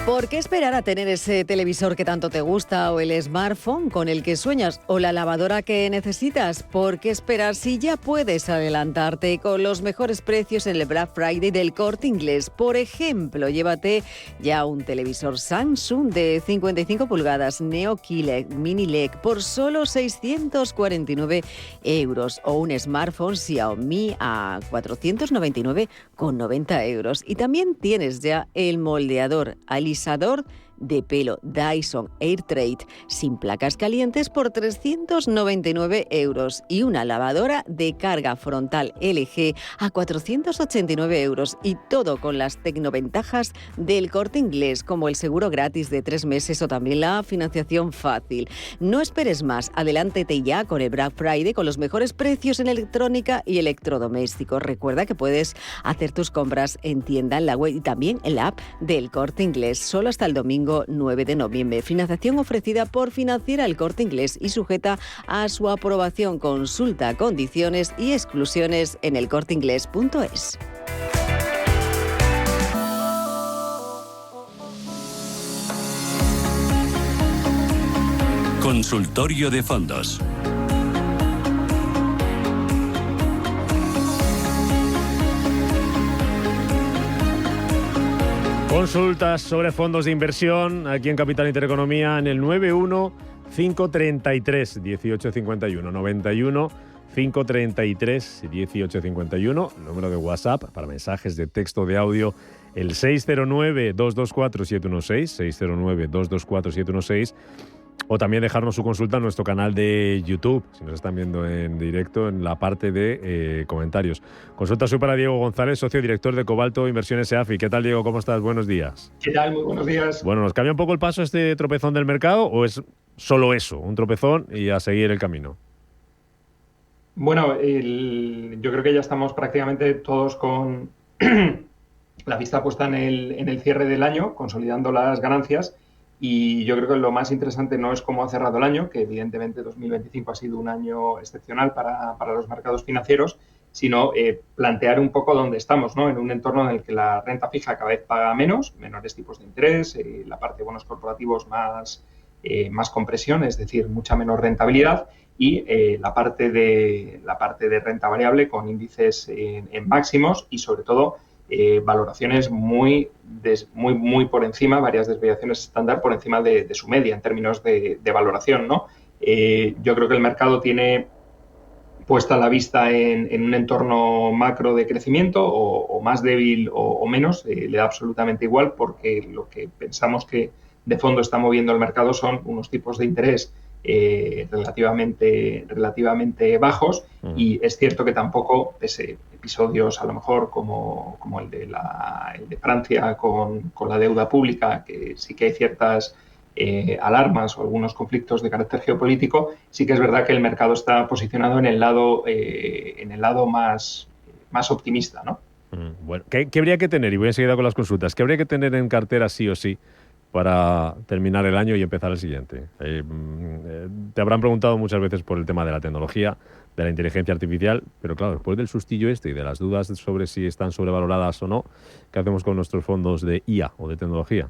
Speaker 23: ¿Por qué esperar a tener ese televisor que tanto te gusta o el smartphone con el que sueñas o la lavadora que necesitas? ¿Por qué esperar si ya puedes adelantarte con los mejores precios en el Black Friday del Corte Inglés? Por ejemplo, llévate ya un televisor Samsung de 55 pulgadas Neo QLED Mini LED por solo 649 € o un smartphone Xiaomi a 499,90 €. Y también tienes ya el moldeador alisador de pelo Dyson Airtrade sin placas calientes por 399 € y una lavadora de carga frontal LG a 489 € y todo con las tecnoventajas del Corte Inglés como el seguro gratis de 3 meses o también la financiación fácil. No esperes más, adelántate ya con el Black Friday con los mejores precios en electrónica y electrodomésticos. Recuerda que puedes hacer tus compras en tienda, en la web y también en la app del Corte Inglés solo hasta el domingo 9 de noviembre. Financiación ofrecida por Financiera El Corte Inglés y sujeta a su aprobación. Consulta condiciones y exclusiones en elcorteinglés.es.
Speaker 2: Consultorio de fondos.
Speaker 6: Consultas sobre fondos de inversión aquí en Capital Intereconomía en el 91 533 1851 91 533 1851, número de WhatsApp para mensajes de texto, de audio, el 609 224 716 609 224 716. O también dejarnos su consulta en nuestro canal de YouTube, si nos están viendo en directo, en la parte de comentarios. Consulta soy para Diego González, socio director de Cobalto Inversiones EAFI. ¿Qué tal, Diego? ¿Cómo estás? Buenos días.
Speaker 24: ¿Qué tal? Muy buenos días.
Speaker 6: Bueno, ¿nos cambia un poco el paso este tropezón del mercado o es solo eso, un tropezón y a seguir el camino?
Speaker 24: Bueno, yo creo que ya estamos prácticamente todos con la vista puesta en el cierre del año, consolidando las ganancias. Y yo creo que lo más interesante no es cómo ha cerrado el año, que evidentemente 2025 ha sido un año excepcional para los mercados financieros, sino plantear un poco dónde estamos, ¿no? En un entorno en el que la renta fija cada vez paga menos, menores tipos de interés, la parte de bonos corporativos más compresión, es decir, mucha menor rentabilidad, y la parte de renta variable con índices en máximos y sobre todo valoraciones muy por encima, varias desviaciones estándar por encima de su media en términos de valoración, ¿no? Yo creo que el mercado tiene puesta la vista en un entorno macro de crecimiento o más débil o menos, le da absolutamente igual porque lo que pensamos que de fondo está moviendo el mercado son unos tipos de interés relativamente bajos y es cierto que tampoco episodios a lo mejor como el de Francia con la deuda pública, que sí que hay ciertas alarmas o algunos conflictos de carácter geopolítico, sí que es verdad que el mercado está posicionado en el lado más más optimista, ¿no?
Speaker 6: Bueno, ¿qué habría que tener? Y voy enseguida con las consultas. ¿Qué habría que tener en cartera sí o sí para terminar el año y empezar el siguiente? Te habrán preguntado muchas veces por el tema de la tecnología, de la inteligencia artificial, pero claro, después del sustillo y de las dudas sobre si están sobrevaloradas o no, ¿qué hacemos con nuestros fondos de IA o de tecnología?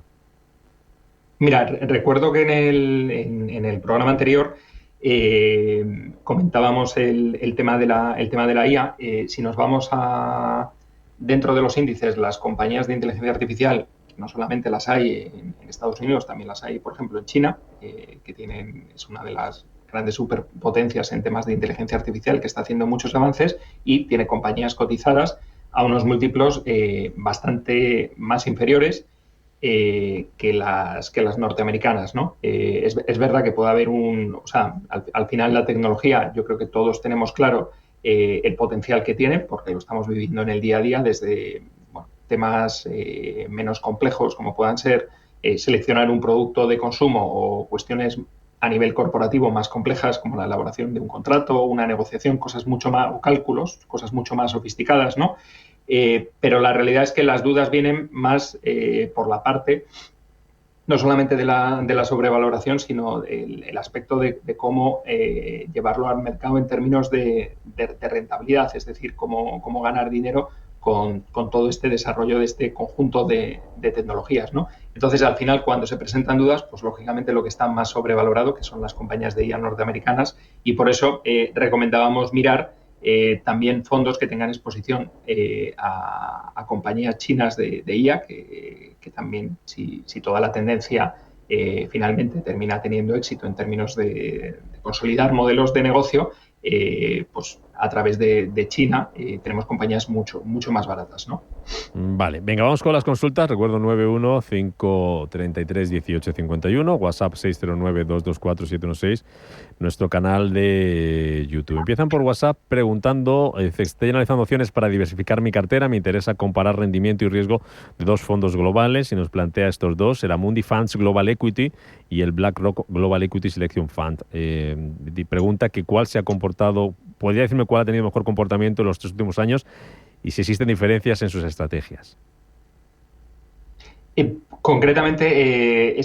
Speaker 24: Mira, recuerdo que en el programa anterior comentábamos el tema de la IA. Si nos vamos dentro de los índices, las compañías de inteligencia artificial, no solamente las hay en Estados Unidos, también las hay, por ejemplo, en China, que es una de las grandes superpotencias en temas de inteligencia artificial, que está haciendo muchos avances y tiene compañías cotizadas a unos múltiplos bastante más inferiores que las norteamericanas, ¿no? Es verdad que puede haber al final la tecnología, yo creo que todos tenemos claro el potencial que tiene, porque lo estamos viviendo en el día a día, desde temas menos complejos, como puedan ser seleccionar un producto de consumo, o cuestiones a nivel corporativo más complejas, como la elaboración de un contrato, una negociación, cosas mucho más, o cálculos, cosas mucho más sofisticadas, ¿no? Pero la realidad es que las dudas vienen más por la parte no solamente de la sobrevaloración, sino el aspecto de cómo llevarlo al mercado en términos de rentabilidad, es decir, cómo ganar dinero con todo este desarrollo de este conjunto de tecnologías, ¿no? Entonces, al final, cuando se presentan dudas, pues lógicamente lo que está más sobrevalorado, que son las compañías de IA norteamericanas, y por eso recomendábamos mirar también fondos que tengan exposición a compañías chinas de IA, que también, si toda la tendencia finalmente termina teniendo éxito en términos de consolidar modelos de negocio, pues a través de China tenemos compañías mucho más baratas, ¿no?
Speaker 6: Vale, venga, vamos con las consultas. Recuerdo 91-533-1851, WhatsApp 609-224-716, nuestro canal de YouTube. Empiezan por WhatsApp preguntando, estoy analizando opciones para diversificar mi cartera, me interesa comparar rendimiento y riesgo de dos fondos globales y nos plantea estos dos, el Amundi Funds Global Equity y el BlackRock Global Equity Selection Fund. Pregunta que cuál se ha comportado, podría decirme cuál ha tenido mejor comportamiento en los 3 últimos años y si existen diferencias en sus estrategias.
Speaker 24: Concretamente,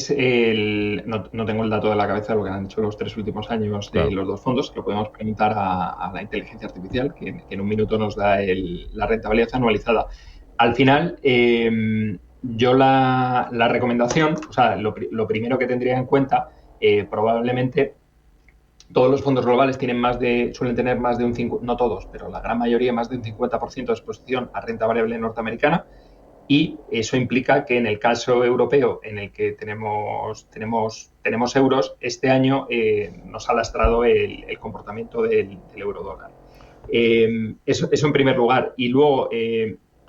Speaker 24: no tengo el dato de la cabeza de lo que han hecho los 3 últimos años de los dos fondos, que lo podemos preguntar a la inteligencia artificial, que en un minuto nos da la rentabilidad anualizada. Al final, yo la recomendación, o sea, lo primero que tendría en cuenta, probablemente todos los fondos globales suelen tener más de un 50%, no todos, pero la gran mayoría, más de un 50% de exposición a renta variable norteamericana, y eso implica que en el caso europeo, en el que tenemos euros, este año nos ha lastrado el comportamiento del euro-dólar. Eso en primer lugar. Y luego,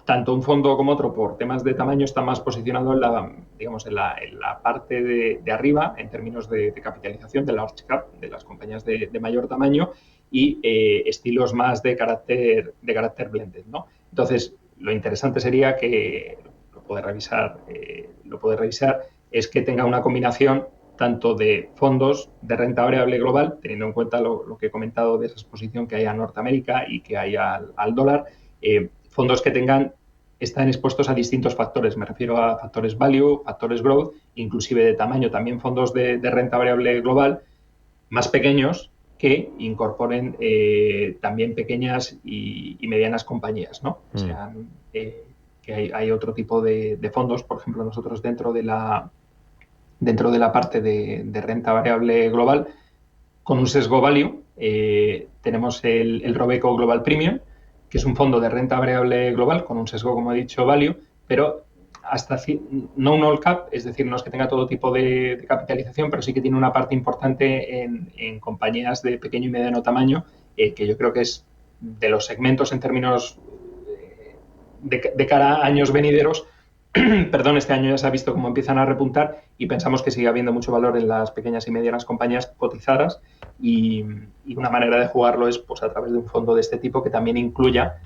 Speaker 24: tanto un fondo como otro, por temas de tamaño, está más posicionado en la parte de arriba, en términos de capitalización, de large cap, de las compañías de mayor tamaño, y estilos más de carácter blended, ¿no? Entonces, lo interesante sería que lo puede revisar, es que tenga una combinación tanto de fondos de renta variable global, teniendo en cuenta lo que he comentado de esa exposición que hay a Norteamérica y que hay al dólar, fondos que están expuestos a distintos factores, me refiero a factores value, factores growth, inclusive de tamaño, también fondos de renta variable global más pequeños que incorporen también pequeñas y medianas compañías, ¿no? O sea, que hay otro tipo de fondos, por ejemplo, nosotros dentro de la parte de renta variable global, con un sesgo value, tenemos el Robeco Global Premium, que es un fondo de renta variable global con un sesgo, como he dicho, value, pero no un all cap, es decir, no es que tenga todo tipo de capitalización, pero sí que tiene una parte importante en compañías de pequeño y mediano tamaño, que yo creo que es de los segmentos en términos de cara a años venideros. Perdón, este año ya se ha visto cómo empiezan a repuntar y pensamos que sigue habiendo mucho valor en las pequeñas y medianas compañías cotizadas, y una manera de jugarlo es pues a través de un fondo de este tipo que también incluya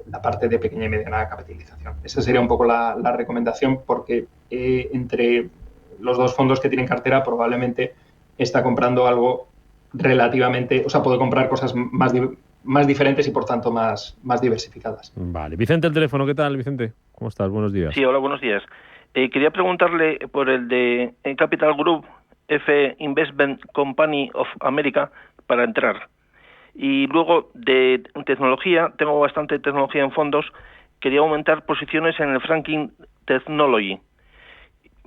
Speaker 24: la parte de pequeña y mediana capitalización. Esa sería un poco la recomendación, porque entre los dos fondos que tienen cartera probablemente está comprando algo relativamente, o sea, puede comprar cosas más diferentes y por tanto más diversificadas.
Speaker 6: Vale. Vicente, el teléfono, ¿qué tal, Vicente? ¿Cómo estás? Buenos días.
Speaker 3: Sí, hola, buenos días. Quería preguntarle por el de Capital Group, F Investment Company of America, para entrar. Y luego de tecnología, tengo bastante tecnología en fondos, quería aumentar posiciones en el Franklin Technology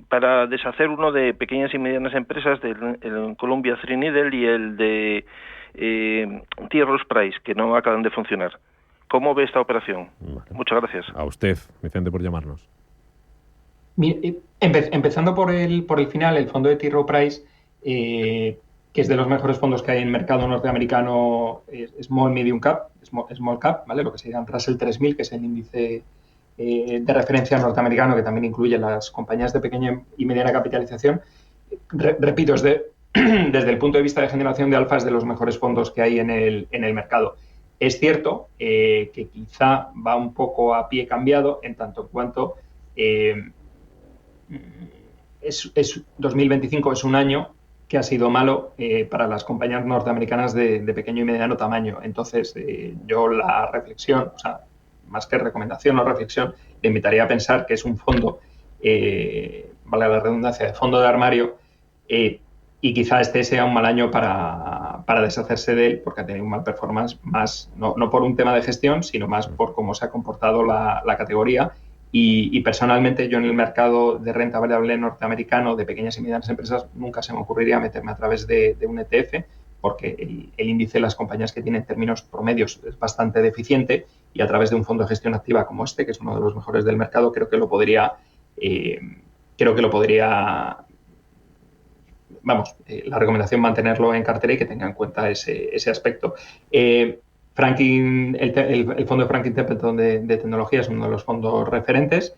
Speaker 3: para deshacer uno de pequeñas y medianas empresas, el Columbia Threadneedle y el de T. Rowe Price, que no acaban de funcionar. ¿Cómo ve esta operación? Vale. Muchas gracias.
Speaker 6: A usted, Vicente, por llamarnos.
Speaker 24: Empezando por el final, el fondo de T. Rowe Price, que es de los mejores fondos que hay en el mercado norteamericano, Small Medium Cap, Small Cap, ¿vale? Lo que se llama Russell 3000, que es el índice de referencia norteamericano, que también incluye las compañías de pequeña y mediana capitalización. Repito, desde el punto de vista de generación de alfa, es de los mejores fondos que hay en el mercado. Es cierto que quizá va un poco a pie cambiado, en tanto en cuanto 2025 es un año que ha sido malo para las compañías norteamericanas de pequeño y mediano tamaño. Entonces, yo la reflexión, o sea, más que recomendación o reflexión, le invitaría a pensar que es un fondo, vale la redundancia, de fondo de armario, y quizá este sea un mal año para deshacerse de él, porque ha tenido un mal performance, más no por un tema de gestión, sino más por cómo se ha comportado la categoría. Y personalmente, yo en el mercado de renta variable norteamericano de pequeñas y medianas empresas nunca se me ocurriría meterme a través de un ETF, porque el índice de las compañías que tiene en términos promedios es bastante deficiente, y a través de un fondo de gestión activa como este, que es uno de los mejores del mercado, creo que lo podría la recomendación mantenerlo en cartera y que tenga en cuenta ese aspecto. Franklin, el fondo de Franklin Templeton de tecnología es uno de los fondos referentes.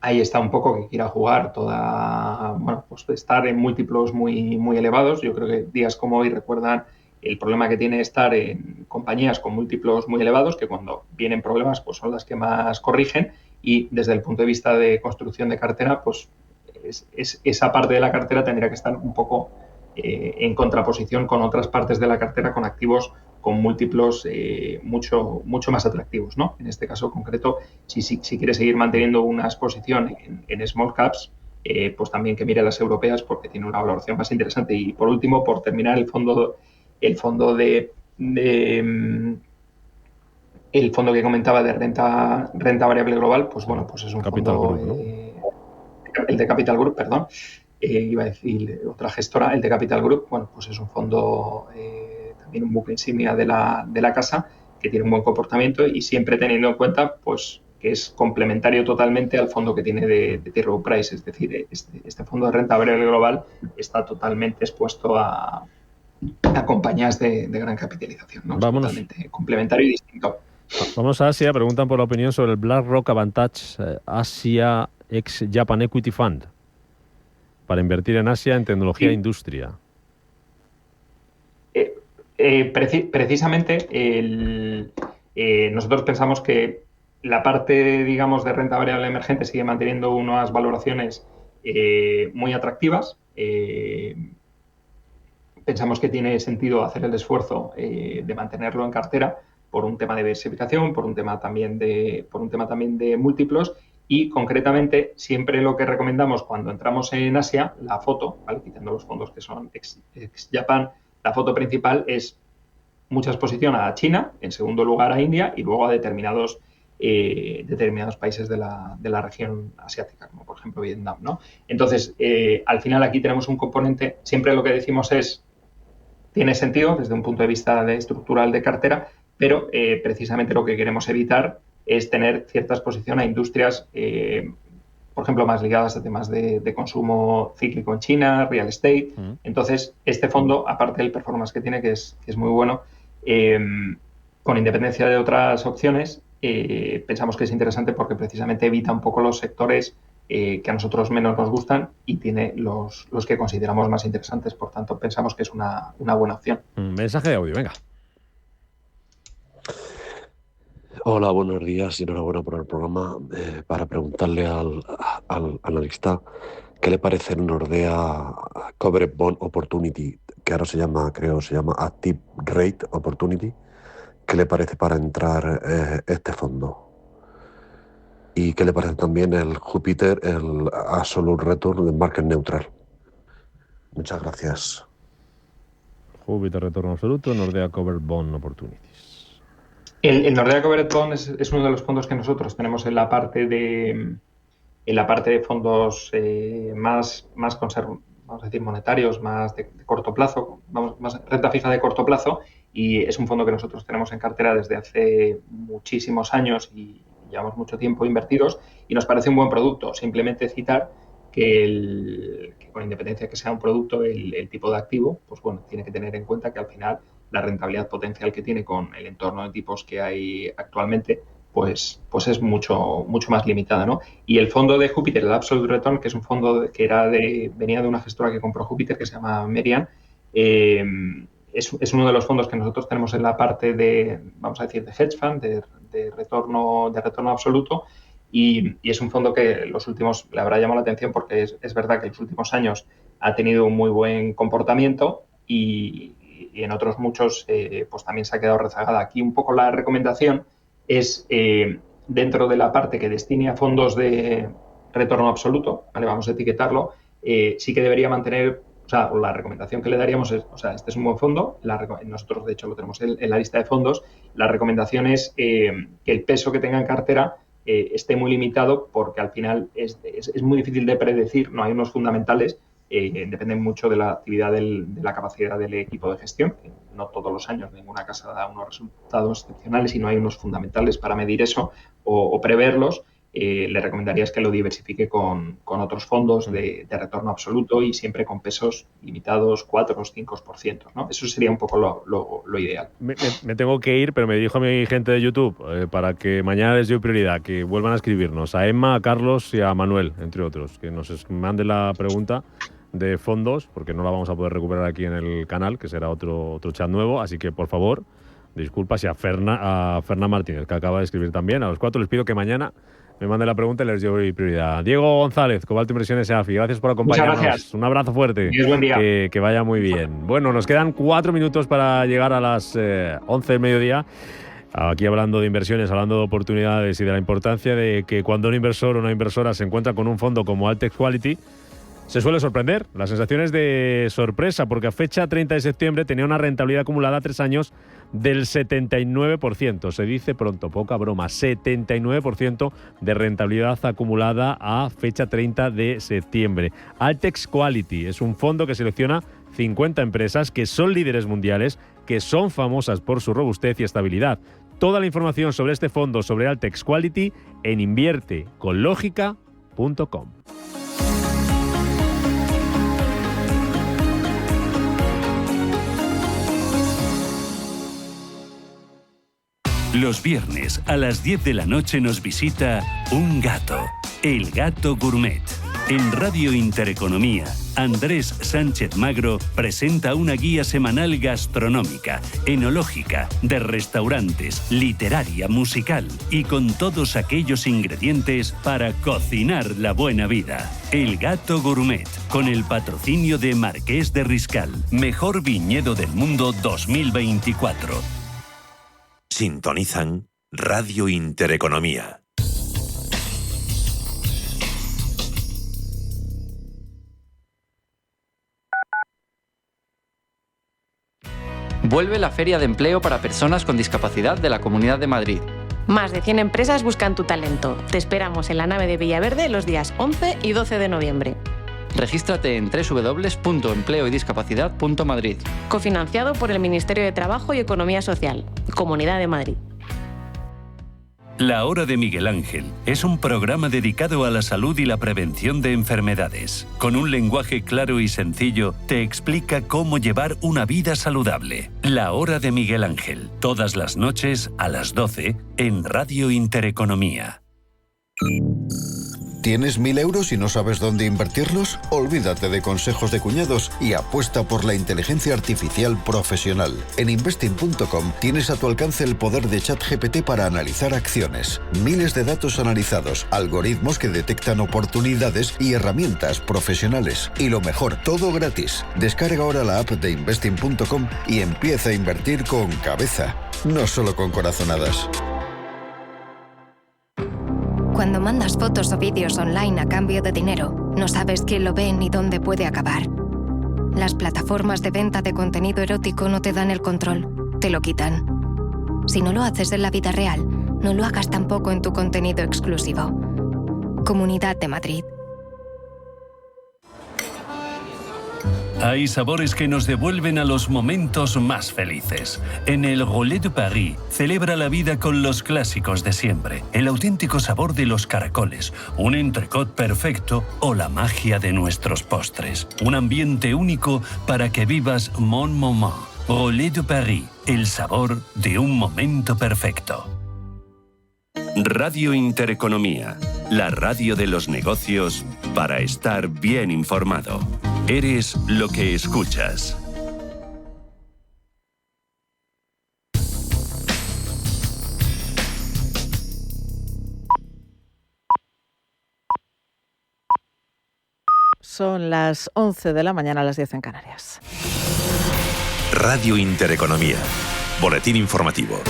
Speaker 24: Ahí está un poco que quiera jugar pues estar en múltiplos muy, muy elevados. Yo creo que días como hoy recuerdan el problema que tiene estar en compañías con múltiplos muy elevados, que cuando vienen problemas pues son las que más corrigen, y desde el punto de vista de construcción de cartera, pues esa parte de la cartera tendría que estar un poco en contraposición con otras partes de la cartera, con activos con múltiplos mucho más atractivos, ¿no? En este caso concreto, si quiere seguir manteniendo una exposición en small caps, pues también que mire las europeas, porque tiene una valoración más interesante. Y por último, por terminar, el fondo que comentaba de renta variable global, pues bueno, pues es un
Speaker 6: Capital
Speaker 24: fondo,
Speaker 6: Group, ¿no?
Speaker 24: El de Capital Group, perdón. Iba a decir otra gestora, el de Capital Group, bueno, pues es un fondo, también un buque insignia de la casa, que tiene un buen comportamiento, y siempre teniendo en cuenta pues que es complementario totalmente al fondo que tiene de T. Rowe Price. Es decir, este fondo de renta variable global está totalmente expuesto a compañías de gran capitalización, ¿no? Es totalmente complementario y distinto.
Speaker 6: Vamos a Asia. Preguntan por la opinión sobre el BlackRock Advantage Asia ex Japan Equity Fund, para invertir en Asia en tecnología e industria.
Speaker 24: Precisamente nosotros pensamos que la parte, digamos, de renta variable emergente sigue manteniendo unas valoraciones muy atractivas. Pensamos que tiene sentido hacer el esfuerzo de mantenerlo en cartera por un tema de diversificación, por un tema también de múltiplos. Y concretamente, siempre lo que recomendamos cuando entramos en Asia, la foto, ¿vale? Quitando los fondos que son ex Japan, la foto principal es mucha exposición a China, en segundo lugar a India, y luego a determinados países de la región asiática, como por ejemplo Vietnam, ¿no? Entonces, al final aquí tenemos un componente, siempre lo que decimos tiene sentido desde un punto de vista estructural de cartera, pero precisamente lo que queremos evitar es tener cierta exposición a industrias, por ejemplo, más ligadas a temas de consumo cíclico en China, real estate. Entonces, este fondo, aparte del performance que tiene, que es muy bueno, con independencia de otras opciones, pensamos que es interesante porque precisamente evita un poco los sectores que a nosotros menos nos gustan y tiene los que consideramos más interesantes. Por tanto, pensamos que es una buena opción.
Speaker 6: Mensaje de audio, venga.
Speaker 4: Hola, buenos días y enhorabuena por el programa. Para preguntarle al analista qué le parece el Nordea Covered Bond Opportunity que ahora se llama Active Rate Opportunity. ¿Qué le parece para entrar este fondo? ¿Y qué le parece también el Júpiter, el Absolute Return de Market Neutral? Muchas gracias.
Speaker 6: Júpiter Retorno Absoluto, Nordea Covered Bond Opportunities.
Speaker 24: El Nordea Covered Bond es uno de los fondos que nosotros tenemos en la parte de fondos más vamos a decir monetarios, más de corto plazo, más renta fija de corto plazo, y es un fondo que nosotros tenemos en cartera desde hace muchísimos años y llevamos mucho tiempo invertidos y nos parece un buen producto. Simplemente citar que con independencia de que sea un producto, el tipo de activo, pues bueno, tiene que tener en cuenta que al final la rentabilidad potencial que tiene con el entorno de tipos que hay actualmente, pues es mucho más limitada, ¿no? Y el fondo de Júpiter, el Absolute Return, que es un fondo que venía de una gestora que compró Júpiter, que se llama Merian, es uno de los fondos que nosotros tenemos en la parte de, vamos a decir, de hedge fund, de retorno absoluto, y es un fondo que los últimos le habrá llamado la atención porque es verdad que en los últimos años ha tenido un muy buen comportamiento y en otros muchos pues también se ha quedado rezagada. Aquí un poco la recomendación es dentro de la parte que destine a fondos de retorno absoluto, ¿vale? Vamos a etiquetarlo, sí que debería mantener, o sea, la recomendación que le daríamos es, o sea, este es un buen fondo, nosotros de hecho lo tenemos en la lista de fondos, la recomendación es que el peso que tenga en cartera esté muy limitado porque al final es muy difícil de predecir, no hay unos fundamentales, dependen mucho de la actividad de la capacidad del equipo de gestión, que no todos los años ninguna casa da unos resultados excepcionales y no hay unos fundamentales para medir eso o preverlos. Le recomendaría que lo diversifique con otros fondos de retorno absoluto y siempre con pesos limitados, 4 o 5%, ¿no? Eso sería un poco lo ideal.
Speaker 6: Me tengo que ir, pero me dijo mi gente de YouTube para que mañana les doy prioridad, que vuelvan a escribirnos, a Emma, a Carlos y a Manuel, entre otros, que nos manden la pregunta de fondos, porque no la vamos a poder recuperar aquí en el canal, que será otro chat nuevo, así que por favor, disculpas, y a Ferna Martínez, que acaba de escribir también, a los 4 les pido que mañana me mande la pregunta y les doy prioridad. Diego González, Cobalto Inversiones EAFI, gracias por acompañarnos.
Speaker 24: Muchas gracias.
Speaker 6: Un abrazo fuerte.
Speaker 24: Y buen día.
Speaker 6: Que vaya muy bien. Bueno, nos quedan 4 minutos para llegar a las 11 del mediodía. Aquí hablando de inversiones, hablando de oportunidades y de la importancia de que cuando un inversor o una inversora se encuentra con un fondo como Altex Quality, se suele sorprender. La sensación es de sorpresa porque a fecha 30 de septiembre tenía una rentabilidad acumulada a 3 años del 79%. Se dice pronto, poca broma, 79% de rentabilidad acumulada a fecha 30 de septiembre. Altex Quality es un fondo que selecciona 50 empresas que son líderes mundiales, que son famosas por su robustez y estabilidad. Toda la información sobre este fondo, sobre Altex Quality, en invierteconlogica.com.
Speaker 2: Los viernes a las 10 de la noche nos visita un gato, el Gato Gourmet. En Radio Intereconomía, Andrés Sánchez Magro presenta una guía semanal gastronómica, enológica, de restaurantes, literaria, musical y con todos aquellos ingredientes para cocinar la buena vida. El Gato Gourmet, con el patrocinio de Marqués de Riscal, mejor viñedo del mundo 2024.
Speaker 5: Sintonizan Radio Intereconomía.
Speaker 7: Vuelve la Feria de Empleo para Personas con Discapacidad de la Comunidad de Madrid.
Speaker 8: Más de 100 empresas buscan tu talento. Te esperamos en la nave de Villaverde los días 11 y 12 de noviembre.
Speaker 7: Regístrate en www.empleoydiscapacidad.madrid.
Speaker 8: Cofinanciado por el Ministerio de Trabajo y Economía Social, Comunidad de Madrid.
Speaker 2: La Hora de Miguel Ángel es un programa dedicado a la salud y la prevención de enfermedades. Con un lenguaje claro y sencillo, te explica cómo llevar una vida saludable. La Hora de Miguel Ángel, todas las noches a las 12 en Radio Intereconomía.
Speaker 10: ¿Tienes 1.000 euros y no sabes dónde invertirlos? Olvídate de consejos de cuñados y apuesta por la inteligencia artificial profesional. En investing.com tienes a tu alcance el poder de ChatGPT para analizar acciones, miles de datos analizados, algoritmos que detectan oportunidades y herramientas profesionales. Y lo mejor, todo gratis. Descarga ahora la app de investing.com y empieza a invertir con cabeza, no solo con corazonadas.
Speaker 11: Cuando mandas fotos o vídeos online a cambio de dinero, no sabes quién lo ve ni dónde puede acabar. Las plataformas de venta de contenido erótico no te dan el control, te lo quitan. Si no lo haces en la vida real, no lo hagas tampoco en tu contenido exclusivo. Comunidad de Madrid.
Speaker 2: Hay sabores que nos devuelven a los momentos más felices. En el Relais de Paris celebra la vida con los clásicos de siempre, el auténtico sabor de los caracoles, un entrecot perfecto o la magia de nuestros postres. Un ambiente único para que vivas mon moment. Relais de Paris, el sabor de un momento perfecto.
Speaker 12: Radio Intereconomía, la radio de los negocios para estar bien informado. Eres lo que escuchas.
Speaker 13: Son las 11 de la mañana, a las 10 en Canarias.
Speaker 5: Radio Intereconomía. Boletín informativo.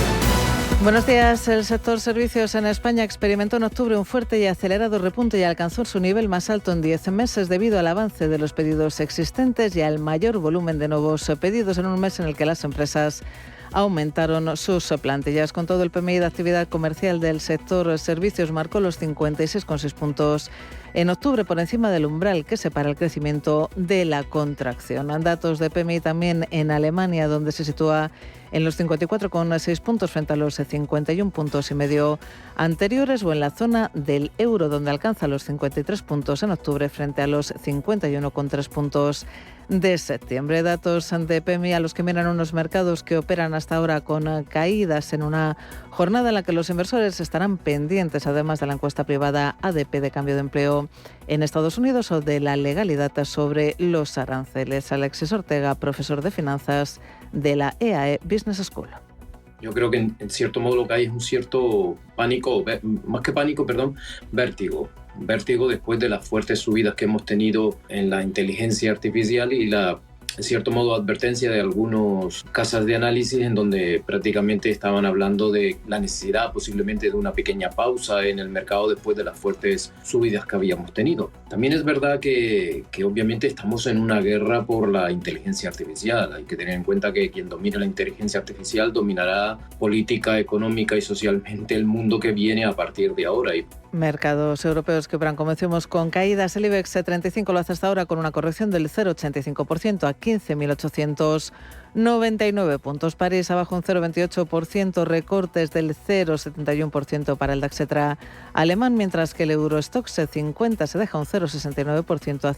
Speaker 13: Buenos días. El sector servicios en España experimentó en octubre un fuerte y acelerado repunte y alcanzó su nivel más alto en 10 meses debido al avance de los pedidos existentes y al mayor volumen de nuevos pedidos en un mes en el que las empresas aumentaron sus plantillas. Con todo, el PMI de actividad comercial del sector servicios marcó los 56,6 puntos en octubre, por encima del umbral que separa el crecimiento de la contracción. Datos de PMI también en Alemania, donde se sitúa en los 54,6 puntos frente a los 51,5 puntos anteriores, o en la zona del euro, donde alcanza los 53 puntos en octubre frente a los 51,3 puntos de septiembre. Datos de PMI a los que miran unos mercados que operan hasta ahora con caídas en una jornada en la que los inversores estarán pendientes, además de la encuesta privada ADP de cambio de empleo en Estados Unidos o de la legalidad sobre los aranceles. Alexis Ortega, profesor de finanzas de la EAE Business School.
Speaker 25: Yo creo que en cierto modo lo que hay es un cierto pánico, más que pánico, vértigo. Vértigo después de las fuertes subidas que hemos tenido en la inteligencia artificial y la, en cierto modo, advertencia de algunas casas de análisis en donde prácticamente estaban hablando de la necesidad posiblemente de una pequeña pausa en el mercado después de las fuertes subidas que habíamos tenido. También es verdad que obviamente estamos en una guerra por la inteligencia artificial. Hay que tener en cuenta que quien domina la inteligencia artificial dominará política, económica y socialmente el mundo que viene a partir de ahora.
Speaker 13: Mercados europeos que operan, como decimos, con caídas. El IBEX 35 lo hace hasta ahora con una corrección del 0,85% a 15.899 puntos. París abajo un 0,28%, recortes del 0,71% para el DAX alemán, mientras que el Eurostoxx 50 se deja un 0,69% a